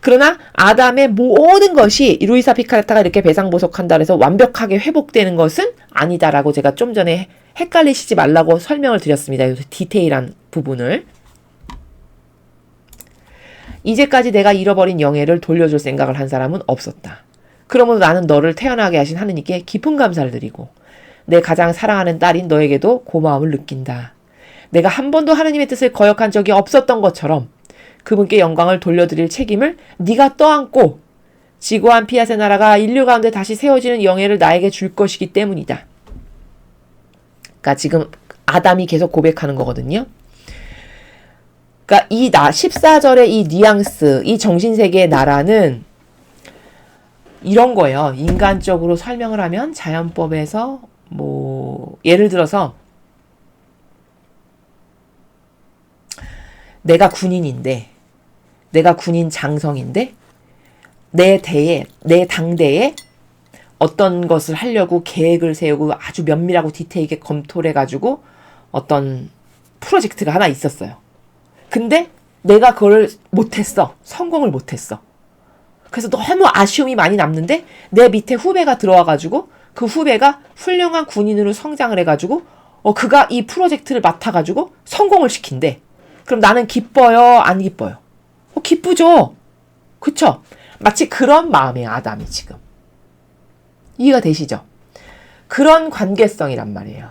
Speaker 1: 그러나 아담의 모든 것이 루이사 피카레타가 이렇게 배상보석한다 해서 완벽하게 회복되는 것은 아니다라고 제가 좀 전에 헷갈리시지 말라고 설명을 드렸습니다. 이 디테일한 부분을. 이제까지 내가 잃어버린 영예를 돌려줄 생각을 한 사람은 없었다. 그러므로 나는 너를 태어나게 하신 하느님께 깊은 감사를 드리고 내 가장 사랑하는 딸인 너에게도 고마움을 느낀다. 내가 한 번도 하느님의 뜻을 거역한 적이 없었던 것처럼 그분께 영광을 돌려드릴 책임을 네가 떠안고 지고한 피앗의 나라가 인류 가운데 다시 세워지는 영예를 나에게 줄 것이기 때문이다. 그러니까 지금 아담이 계속 고백하는 거거든요. 그러니까 14절의 이 뉘앙스, 이 정신세계의 나라는 이런 거예요. 인간적으로 설명을 하면 자연법에서 예를 들어서 내가 군인인데 내가 군인 장성인데 내 당대에 어떤 것을 하려고 계획을 세우고 아주 면밀하고 디테일하게 검토를 해가지고 어떤 프로젝트가 하나 있었어요. 근데 내가 그걸 못했어. 성공을 못했어. 그래서 너무 아쉬움이 많이 남는데 내 밑에 후배가 들어와가지고 그 후배가 훌륭한 군인으로 성장을 해가지고 그가 이 프로젝트를 맡아가지고 성공을 시킨대. 그럼 나는 기뻐요? 안 기뻐요? 기쁘죠? 그쵸? 마치 그런 마음이에요. 아담이 지금. 이해가 되시죠? 그런 관계성이란 말이에요.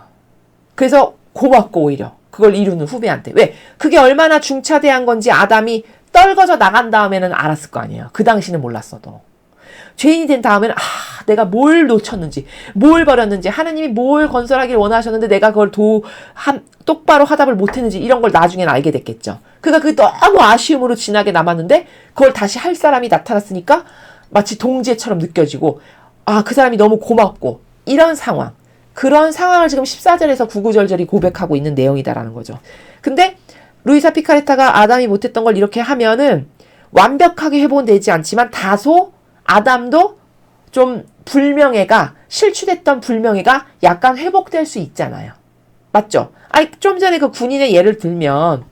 Speaker 1: 그래서 고맙고 오히려 그걸 이루는 후배한테. 왜? 그게 얼마나 중차대한 건지 아담이 떨궈져 나간 다음에는 알았을 거 아니에요. 그 당시는 몰랐어도. 죄인이 된 다음에는 내가 뭘 놓쳤는지, 뭘 버렸는지, 하나님이 뭘 건설하길 원하셨는데 내가 그걸 똑바로 화답을 못했는지 이런 걸 나중에는 알게 됐겠죠. 그러니까 그게 너무 아쉬움으로 진하게 남았는데 그걸 다시 할 사람이 나타났으니까 마치 동지애처럼 느껴지고 그 사람이 너무 고맙고 이런 상황. 그런 상황을 지금 14절에서 구구절절히 고백하고 있는 내용이다라는 거죠. 근데 루이사 피카레타가 아담이 못했던 걸 이렇게 하면은 완벽하게 회복은 되지 않지만 다소 아담도 좀 불명예가 실추됐던 불명예가 약간 회복될 수 있잖아요. 맞죠? 좀 전에 그 군인의 예를 들면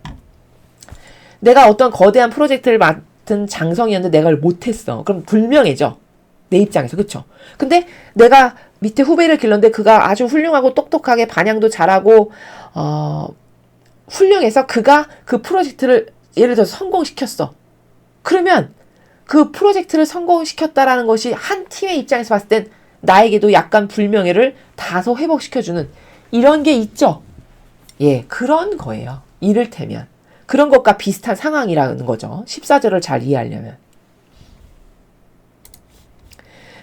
Speaker 1: 내가 어떤 거대한 프로젝트를 맡은 장성이었는데 내가 못했어. 그럼 불명예죠. 내 입장에서. 그쵸? 근데 내가 밑에 후배를 길렀는데 그가 아주 훌륭하고 똑똑하게 반향도 잘하고 훌륭해서 그가 그 프로젝트를 예를 들어서 성공시켰어. 그러면 그 프로젝트를 성공시켰다라는 것이 한 팀의 입장에서 봤을 땐 나에게도 약간 불명예를 다소 회복시켜주는 이런 게 있죠. 예, 그런 거예요. 이를테면. 그런 것과 비슷한 상황이라는 거죠. 14절을 잘 이해하려면.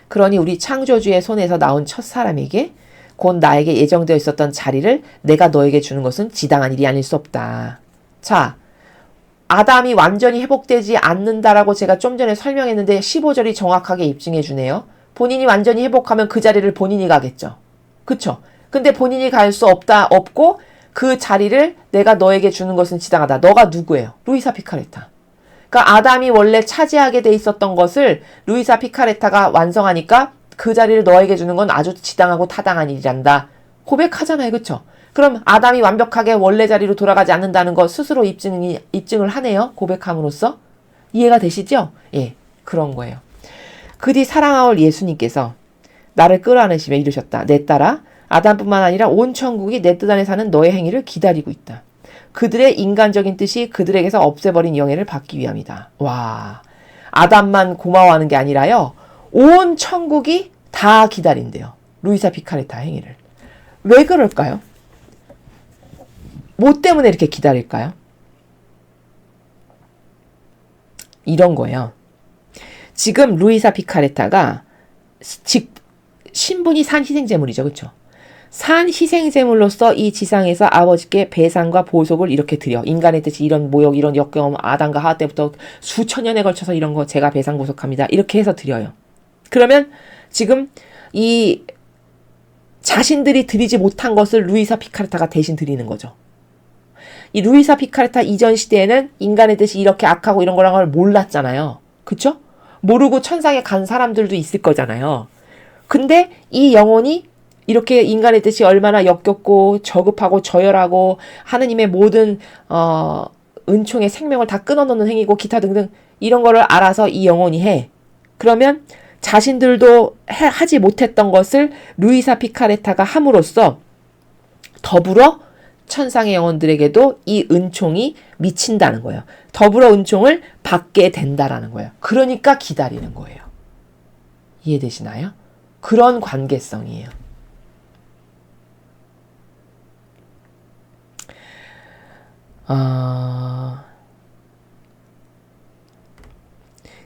Speaker 1: 그러니 우리 창조주의 손에서 나온 첫사람에게 곧 나에게 예정되어 있었던 자리를 내가 너에게 주는 것은 지당한 일이 아닐 수 없다. 자, 아담이 완전히 회복되지 않는다라고 제가 좀 전에 설명했는데 15절이 정확하게 입증해 주네요. 본인이 완전히 회복하면 그 자리를 본인이 가겠죠. 그쵸? 근데 본인이 갈 수 없고 그 자리를 내가 너에게 주는 것은 지당하다. 너가 누구예요? 루이사 피카레타. 그러니까 아담이 원래 차지하게 돼 있었던 것을 루이사 피카레타가 완성하니까 그 자리를 너에게 주는 건 아주 지당하고 타당한 일이란다. 고백하잖아요. 그쵸? 그럼 아담이 완벽하게 원래 자리로 돌아가지 않는다는 거 스스로 입증을 하네요. 고백함으로써. 이해가 되시죠? 예, 그런 거예요. 그 뒤 사랑하올 예수님께서 나를 끌어안으시며 이르셨다. 내 딸아, 아담뿐만 아니라 온 천국이 내 뜻 안에 사는 너의 행위를 기다리고 있다. 그들의 인간적인 뜻이 그들에게서 없애버린 영예를 받기 위함이다. 와, 아담만 고마워하는 게 아니라요. 온 천국이 다 기다린대요. 루이사 피카레타 행위를. 왜 그럴까요? 뭐 때문에 이렇게 기다릴까요? 이런 거예요. 지금 루이사 피카레타가 신분이 산 희생제물이죠. 그렇죠? 산 희생제물로서 이 지상에서 아버지께 배상과 보속을 이렇게 드려. 인간의 뜻이 이런 모욕, 이런 역경험, 아담과 하와 때부터 수천 년에 걸쳐서 이런 거 제가 배상 보속합니다. 이렇게 해서 드려요. 그러면 지금 이 자신들이 드리지 못한 것을 루이사 피카레타가 대신 드리는 거죠. 이 루이사 피카레타 이전 시대에는 인간의 뜻이 이렇게 악하고 이런 거란 걸 몰랐잖아요. 그쵸? 모르고 천상에 간 사람들도 있을 거잖아요. 근데 이 영혼이 이렇게 인간의 뜻이 얼마나 역겹고 저급하고 저열하고 하느님의 모든 은총의 생명을 다 끊어놓는 행위고 기타 등등 이런 거를 알아서 이 영혼이 해. 그러면 자신들도 하지 못했던 것을 루이사 피카레타가 함으로써 더불어 천상의 영혼들에게도 이 은총이 미친다는 거예요. 더불어 은총을 받게 된다라는 거예요. 그러니까 기다리는 거예요. 이해되시나요? 그런 관계성이에요.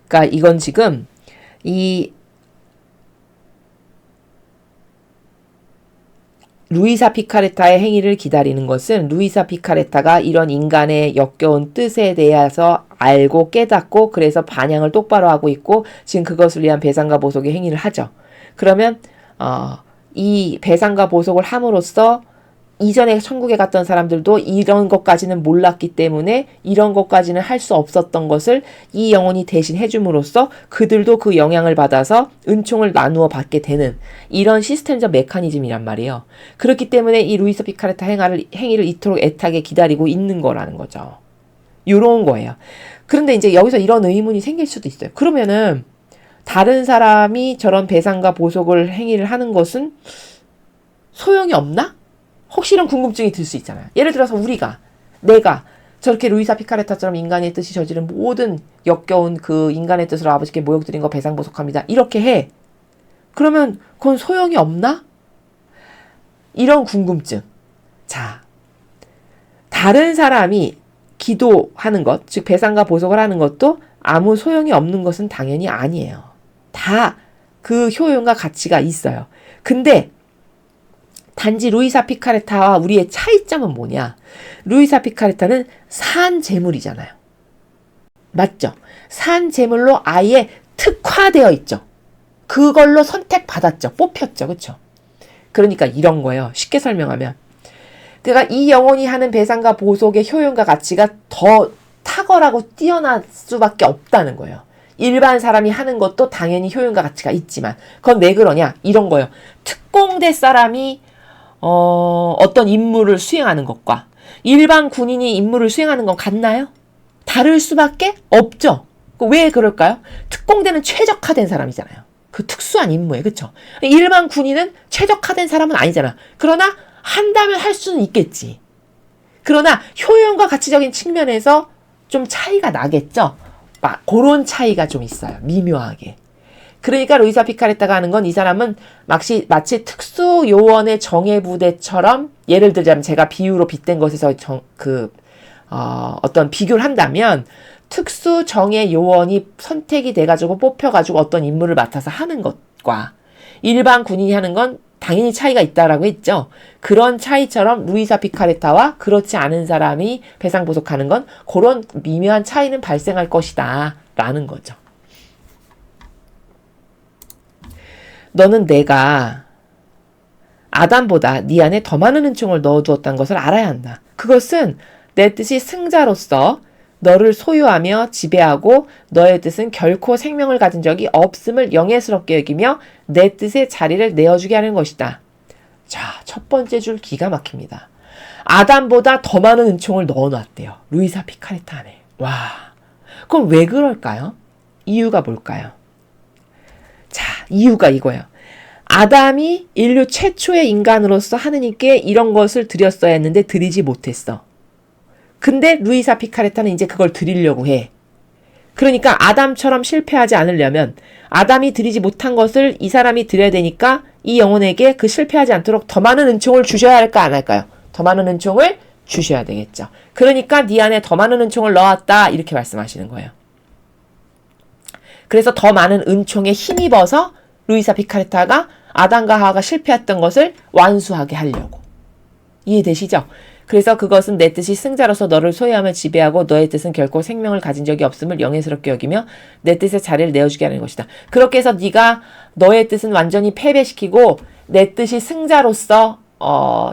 Speaker 1: 그러니까 이건 지금 이 루이사 피카레타의 행위를 기다리는 것은 루이사 피카레타가 이런 인간의 역겨운 뜻에 대해서 알고 깨닫고 그래서 반향을 똑바로 하고 있고 지금 그것을 위한 배상과 보속의 행위를 하죠. 그러면 이 배상과 보속을 함으로써 이전에 천국에 갔던 사람들도 이런 것까지는 몰랐기 때문에 이런 것까지는 할 수 없었던 것을 이 영혼이 대신 해줌으로써 그들도 그 영향을 받아서 은총을 나누어 받게 되는 이런 시스템적 메커니즘이란 말이에요. 그렇기 때문에 이 루이사 피카레타 행위를 이토록 애타게 기다리고 있는 거라는 거죠. 요런 거예요. 그런데 이제 여기서 이런 의문이 생길 수도 있어요. 그러면은 다른 사람이 저런 배상과 보속을 행위를 하는 것은 소용이 없나? 혹시 이런 궁금증이 들 수 있잖아요. 예를 들어서 내가 저렇게 루이사 피카레타처럼 인간의 뜻이 저지른 모든 역겨운 그 인간의 뜻으로 아버지께 모욕드린 거 배상보속합니다. 이렇게 해. 그러면 그건 소용이 없나? 이런 궁금증. 자, 다른 사람이 기도하는 것, 즉 배상과 보속을 하는 것도 아무 소용이 없는 것은 당연히 아니에요. 다 그 효용과 가치가 있어요. 근데 단지 루이사 피카레타와 우리의 차이점은 뭐냐? 루이사 피카레타는 산 제물이잖아요. 맞죠? 산 제물로 아예 특화되어 있죠. 그걸로 선택받았죠. 뽑혔죠. 그렇죠? 그러니까 이런 거예요. 쉽게 설명하면. 그러니까 이 영혼이 하는 배상과 보속의 효용과 가치가 더 탁월하고 뛰어날 수밖에 없다는 거예요. 일반 사람이 하는 것도 당연히 효용과 가치가 있지만 그건 왜 그러냐? 이런 거예요. 특공대 사람이 어떤 임무를 수행하는 것과 일반 군인이 임무를 수행하는 건 같나요? 다를 수밖에 없죠. 왜 그럴까요? 특공대는 최적화된 사람이잖아요. 그 특수한 임무에, 그쵸? 일반 군인은 최적화된 사람은 아니잖아. 그러나 한다면 할 수는 있겠지. 그러나 효용과 가치적인 측면에서 좀 차이가 나겠죠? 그런 차이가 좀 있어요. 미묘하게. 그러니까 루이사 피카레타가 하는 건 이 사람은 마치 특수 요원의 정예부대처럼 예를 들자면 제가 비유로 빗댄 것에서 어떤 비교를 한다면 특수 정예 요원이 선택이 돼가지고 뽑혀가지고 어떤 임무를 맡아서 하는 것과 일반 군인이 하는 건 당연히 차이가 있다라고 했죠. 그런 차이처럼 루이사 피카레타와 그렇지 않은 사람이 배상보속하는 건 그런 미묘한 차이는 발생할 것이다 라는 거죠. 너는 내가 아담보다 네 안에 더 많은 은총을 넣어두었다는 것을 알아야 한다. 그것은 내 뜻이 승자로서 너를 소유하며 지배하고 너의 뜻은 결코 생명을 가진 적이 없음을 영예스럽게 여기며 내 뜻의 자리를 내어주게 하는 것이다. 자, 첫 번째 줄 기가 막힙니다. 아담보다 더 많은 은총을 넣어놨대요. 루이사 피카레타 안에. 와, 그럼 왜 그럴까요? 이유가 뭘까요? 자, 이유가 이거예요. 아담이 인류 최초의 인간으로서 하느님께 이런 것을 드렸어야 했는데 드리지 못했어. 근데 루이사 피카레타는 이제 그걸 드리려고 해. 그러니까 아담처럼 실패하지 않으려면 아담이 드리지 못한 것을 이 사람이 드려야 되니까 이 영혼에게 그 실패하지 않도록 더 많은 은총을 주셔야 할까 안 할까요? 더 많은 은총을 주셔야 되겠죠. 그러니까 네 안에 더 많은 은총을 넣었다 이렇게 말씀하시는 거예요. 그래서 더 많은 은총에 힘입어서 루이사 피카레타가 아담과 하와가 실패했던 것을 완수하게 하려고. 이해되시죠? 그래서 그것은 내 뜻이 승자로서 너를 소유하며 지배하고 너의 뜻은 결코 생명을 가진 적이 없음을 영예스럽게 여기며 내 뜻의 자리를 내어주게 하는 것이다. 그렇게 해서 네가 너의 뜻은 완전히 패배시키고 내 뜻이 승자로서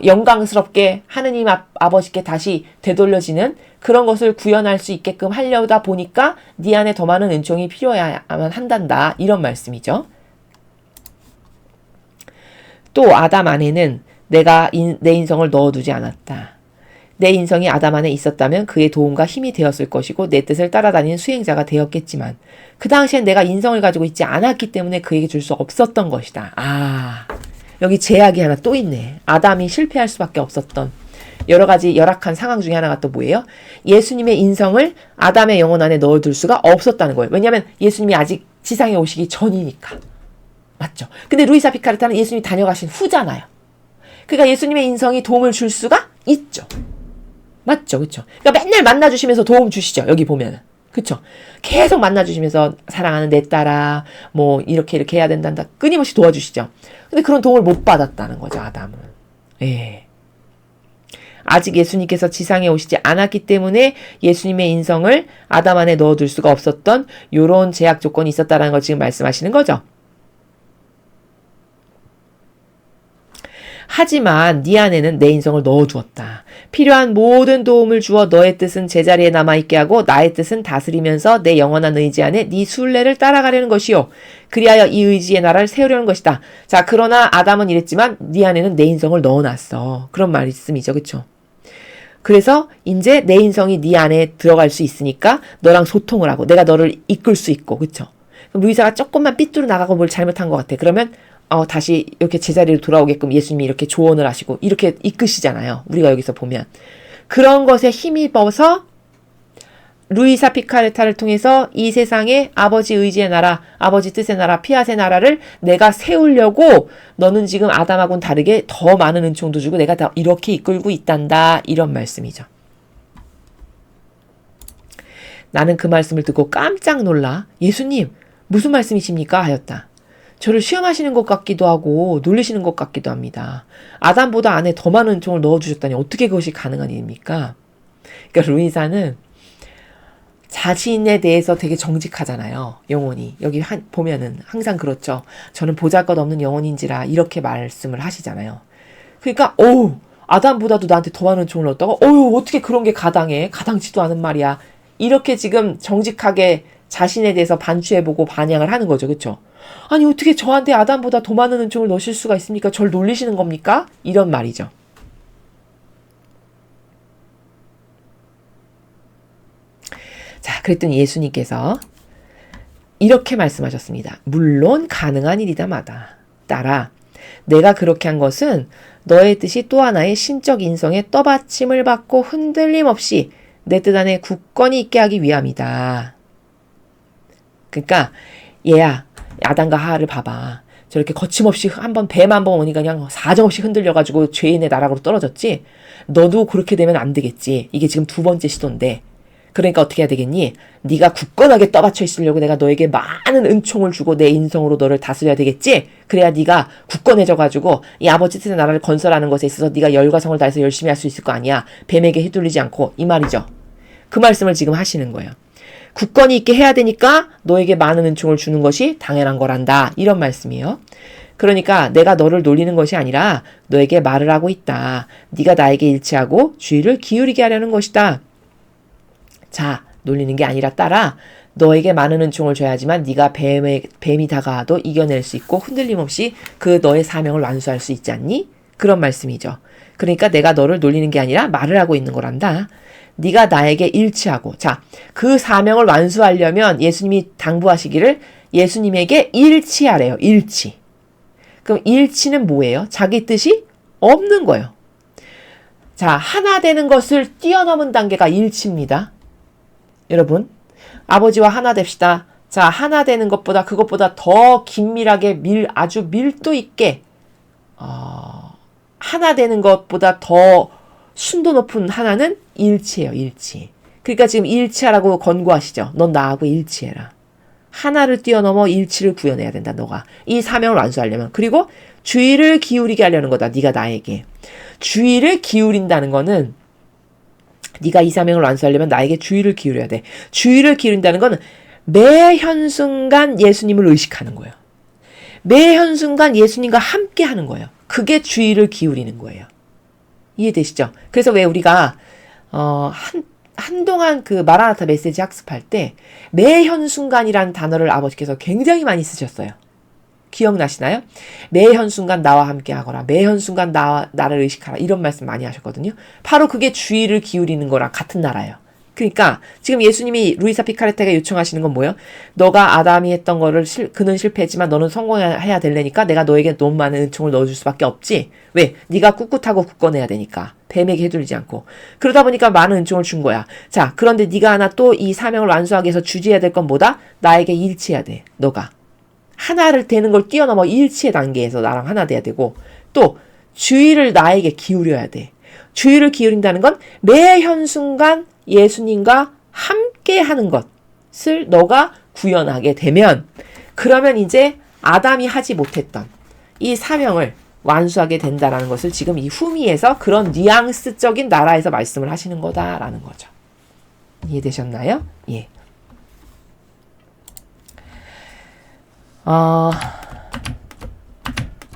Speaker 1: 영광스럽게 하느님 아버지께 다시 되돌려지는 그런 것을 구현할 수 있게끔 하려다 보니까 네 안에 더 많은 은총이 필요해야만 한단다. 이런 말씀이죠. 또 아담 안에는 내가 내 인성을 넣어두지 않았다. 내 인성이 아담 안에 있었다면 그의 도움과 힘이 되었을 것이고 내 뜻을 따라다니는 수행자가 되었겠지만 그 당시엔 내가 인성을 가지고 있지 않았기 때문에 그에게 줄 수 없었던 것이다. 여기 제약이 하나 또 있네. 아담이 실패할 수밖에 없었던 여러 가지 열악한 상황 중에 하나가 또 뭐예요? 예수님의 인성을 아담의 영혼 안에 넣어둘 수가 없었다는 거예요. 왜냐하면 예수님이 아직 지상에 오시기 전이니까. 맞죠? 근데 루이사 피카레타는 예수님이 다녀가신 후잖아요. 그러니까 예수님의 인성이 도움을 줄 수가 있죠. 맞죠? 그쵸? 그러니까 맨날 만나주시면서 도움 주시죠. 여기 보면은. 그쵸? 계속 만나주시면서 사랑하는 내 딸아, 뭐, 이렇게 해야 된단다. 끊임없이 도와주시죠. 근데 그런 도움을 못 받았다는 거죠, 아담은. 예. 아직 예수님께서 지상에 오시지 않았기 때문에 예수님의 인성을 아담 안에 넣어둘 수가 없었던 요런 제약 조건이 있었다는 걸 지금 말씀하시는 거죠. 하지만 네 안에는 내 인성을 넣어두었다. 필요한 모든 도움을 주어 너의 뜻은 제자리에 남아있게 하고 나의 뜻은 다스리면서 내 영원한 의지 안에 네 순례를 따라가려는 것이요. 그리하여 이 의지의 나라를 세우려는 것이다. 자, 그러나 아담은 이랬지만 네 안에는 내 인성을 넣어놨어. 그런 말씀이죠. 그쵸? 그래서 이제 내 인성이 네 안에 들어갈 수 있으니까 너랑 소통을 하고 내가 너를 이끌 수 있고. 그쵸? 그럼 루이사가 조금만 삐뚤어 나가고 뭘 잘못한 것 같아. 그러면 다시 이렇게 제자리로 돌아오게끔 예수님이 이렇게 조언을 하시고 이렇게 이끄시잖아요. 우리가 여기서 보면. 그런 것에 힘입어서 루이사 피카레타를 통해서 이 세상에 아버지 의지의 나라, 아버지 뜻의 나라, 피앗의 나라를 내가 세우려고 너는 지금 아담하고는 다르게 더 많은 은총도 주고 내가 다 이렇게 이끌고 있단다. 이런 말씀이죠. 나는 그 말씀을 듣고 깜짝 놀라 예수님 무슨 말씀이십니까? 하였다. 저를 시험하시는 것 같기도 하고 놀리시는 것 같기도 합니다. 아담보다 안에 더 많은 은총을 넣어주셨다니 어떻게 그것이 가능한 일입니까? 그러니까 루이사는 자신에 대해서 되게 정직하잖아요. 영혼이. 여기 보면은 항상 그렇죠. 저는 보잘것없는 영혼인지라 이렇게 말씀을 하시잖아요. 그러니까 아담보다도 나한테 더 많은 은총을 넣었다고? 어떻게 그런 게 가당해? 가당치도 않은 말이야. 이렇게 지금 정직하게 자신에 대해서 반추해보고 반향을 하는 거죠. 그렇죠? 아니 어떻게 저한테 아담보다 더 많은 은총을 넣으실 수가 있습니까? 절 놀리시는 겁니까? 이런 말이죠. 자, 그랬더니 예수님께서 이렇게 말씀하셨습니다. 물론 가능한 일이다마다. 따라 내가 그렇게 한 것은 너의 뜻이 또 하나의 신적 인성의 떠받침을 받고 흔들림 없이 내 뜻 안에 굳건히 있게 하기 위함이다. 그러니까 얘야, 아담과 하와를 봐봐. 저렇게 거침없이 뱀 한 번 오니까 그냥 사정없이 흔들려가지고 죄인의 나락으로 떨어졌지. 너도 그렇게 되면 안 되겠지. 이게 지금 두 번째 시도인데. 그러니까 어떻게 해야 되겠니? 네가 굳건하게 떠받쳐 있으려고 내가 너에게 많은 은총을 주고 내 인성으로 너를 다스려야 되겠지? 그래야 네가 굳건해져가지고 이 아버지 뜻의 나라를 건설하는 것에 있어서 네가 열과 성을 다해서 열심히 할 수 있을 거 아니야. 뱀에게 휘둘리지 않고. 이 말이죠. 그 말씀을 지금 하시는 거예요. 굳건히 있게 해야 되니까 너에게 많은 은총을 주는 것이 당연한 거란다. 이런 말씀이에요. 그러니까 내가 너를 놀리는 것이 아니라 너에게 말을 하고 있다. 네가 나에게 일치하고 주의를 기울이게 하려는 것이다. 자, 놀리는 게 아니라 따라 너에게 많은 은총을 줘야지만 네가 뱀이 다가와도 이겨낼 수 있고 흔들림 없이 그 너의 사명을 완수할 수 있지 않니? 그런 말씀이죠. 그러니까 내가 너를 놀리는 게 아니라 말을 하고 있는 거란다. 네가 나에게 일치하고. 자, 그 사명을 완수하려면 예수님이 당부하시기를 예수님에게 일치하래요. 일치. 그럼 일치는 뭐예요? 자기 뜻이 없는 거예요. 자, 하나 되는 것을 뛰어넘은 단계가 일치입니다. 여러분, 아버지와 하나 됩시다. 자, 하나 되는 것보다 그것보다 더 긴밀하게 아주 밀도 있게 하나 되는 것보다 더 순도 높은 하나는 일치예요. 일치. 그러니까 지금 일치하라고 권고하시죠. 넌 나하고 일치해라. 하나를 뛰어넘어 일치를 구현해야 된다. 너가. 이 사명을 완수하려면. 그리고 주의를 기울이게 하려는 거다. 네가 나에게. 주의를 기울인다는 거는 네가 이 사명을 완수하려면 나에게 주의를 기울여야 돼. 주의를 기울인다는 건 매 현순간 예수님을 의식하는 거예요. 매 현순간 예수님과 함께 하는 거예요. 그게 주의를 기울이는 거예요. 이해되시죠? 그래서 왜 우리가 한동안 그 마라나타 메시지 학습할 때 매 현순간이라는 단어를 아버지께서 굉장히 많이 쓰셨어요. 기억나시나요? 매 현순간 나와 함께 하거라. 매 현순간 나를 의식하라. 이런 말씀 많이 하셨거든요. 바로 그게 주의를 기울이는 거랑 같은 나라예요. 그러니까 지금 예수님이 루이사 피카레타가 요청하시는 건 뭐예요? 너가 아담이 했던 거를 그는 실패했지만 너는 성공해야 되려니까 내가 너에게 너무 많은 은총을 넣어줄 수밖에 없지. 왜? 네가 꿋꿋하고 굳건해야 되니까. 뱀에게 해둘리지 않고. 그러다 보니까 많은 은총을 준 거야. 자, 그런데 네가 하나 또 이 사명을 완수하기 위해서 주지해야 될 건 뭐다? 나에게 일치해야 돼. 너가. 하나를 되는 걸 뛰어넘어 일치의 단계에서 나랑 하나 돼야 되고 또 주의를 나에게 기울여야 돼. 주의를 기울인다는 건 매 현순간 예수님과 함께 하는 것을 너가 구현하게 되면 그러면 이제 아담이 하지 못했던 이 사명을 완수하게 된다라는 것을 지금 이 후미에서 그런 뉘앙스적인 나라에서 말씀을 하시는 거다라는 거죠. 이해되셨나요? 예.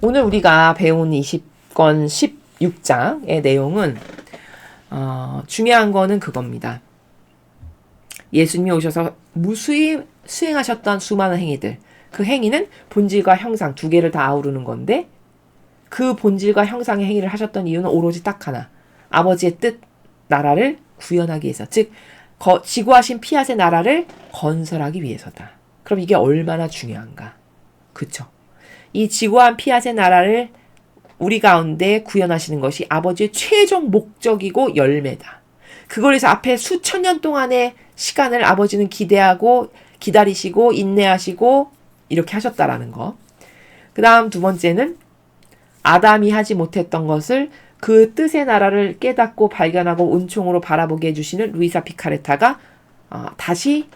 Speaker 1: 오늘 우리가 배운 20권 16장의 내용은 중요한 거는 그겁니다. 예수님이 오셔서 무수히 수행하셨던 수많은 행위들, 그 행위는 본질과 형상 두 개를 다 아우르는 건데 그 본질과 형상의 행위를 하셨던 이유는 오로지 딱 하나, 아버지의 뜻, 나라를 구현하기 위해서, 즉 지구하신 피앗의 나라를 건설하기 위해서다. 그럼 이게 얼마나 중요한가? 그쵸? 이 지구한 피앗의 나라를 우리 가운데 구현하시는 것이 아버지의 최종 목적이고 열매다. 그걸 위해서 앞에 수천 년 동안의 시간을 아버지는 기대하고 기다리시고 인내하시고 이렇게 하셨다라는 거. 그 다음 두 번째는 아담이 하지 못했던 것을 그 뜻의 나라를 깨닫고 발견하고 은총으로 바라보게 해주시는 루이사 피카레타가 다시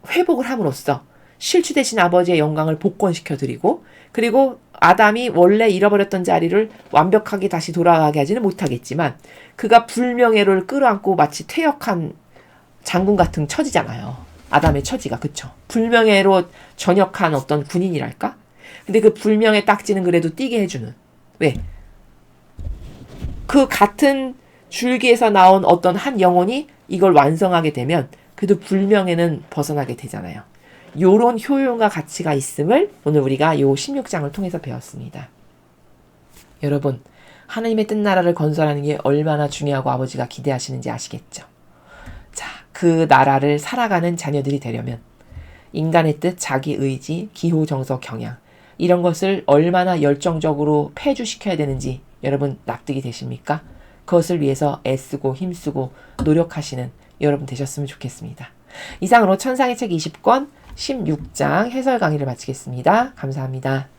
Speaker 1: 회복을 함으로써 실추되신 아버지의 영광을 복권시켜드리고 그리고 아담이 원래 잃어버렸던 자리를 완벽하게 다시 돌아가게 하지는 못하겠지만 그가 불명예를 끌어안고 마치 퇴역한 장군 같은 처지잖아요. 아담의 처지가. 그쵸? 불명예로 전역한 어떤 군인이랄까? 근데 그 불명예 딱지는 그래도 띄게 해주는. 왜? 그 같은 줄기에서 나온 어떤 한 영혼이 이걸 완성하게 되면 그래도 불명예는 벗어나게 되잖아요. 요런 효용과 가치가 있음을 오늘 우리가 요 16장을 통해서 배웠습니다. 여러분, 하나님의 뜻 나라를 건설하는 게 얼마나 중요하고 아버지가 기대하시는지 아시겠죠? 자, 그 나라를 살아가는 자녀들이 되려면 인간의 뜻, 자기 의지, 기호, 정서, 경향 이런 것을 얼마나 열정적으로 폐주시켜야 되는지 여러분 납득이 되십니까? 그것을 위해서 애쓰고 힘쓰고 노력하시는 여러분 되셨으면 좋겠습니다. 이상으로 천상의 책 20권 16장 해설 강의를 마치겠습니다. 감사합니다.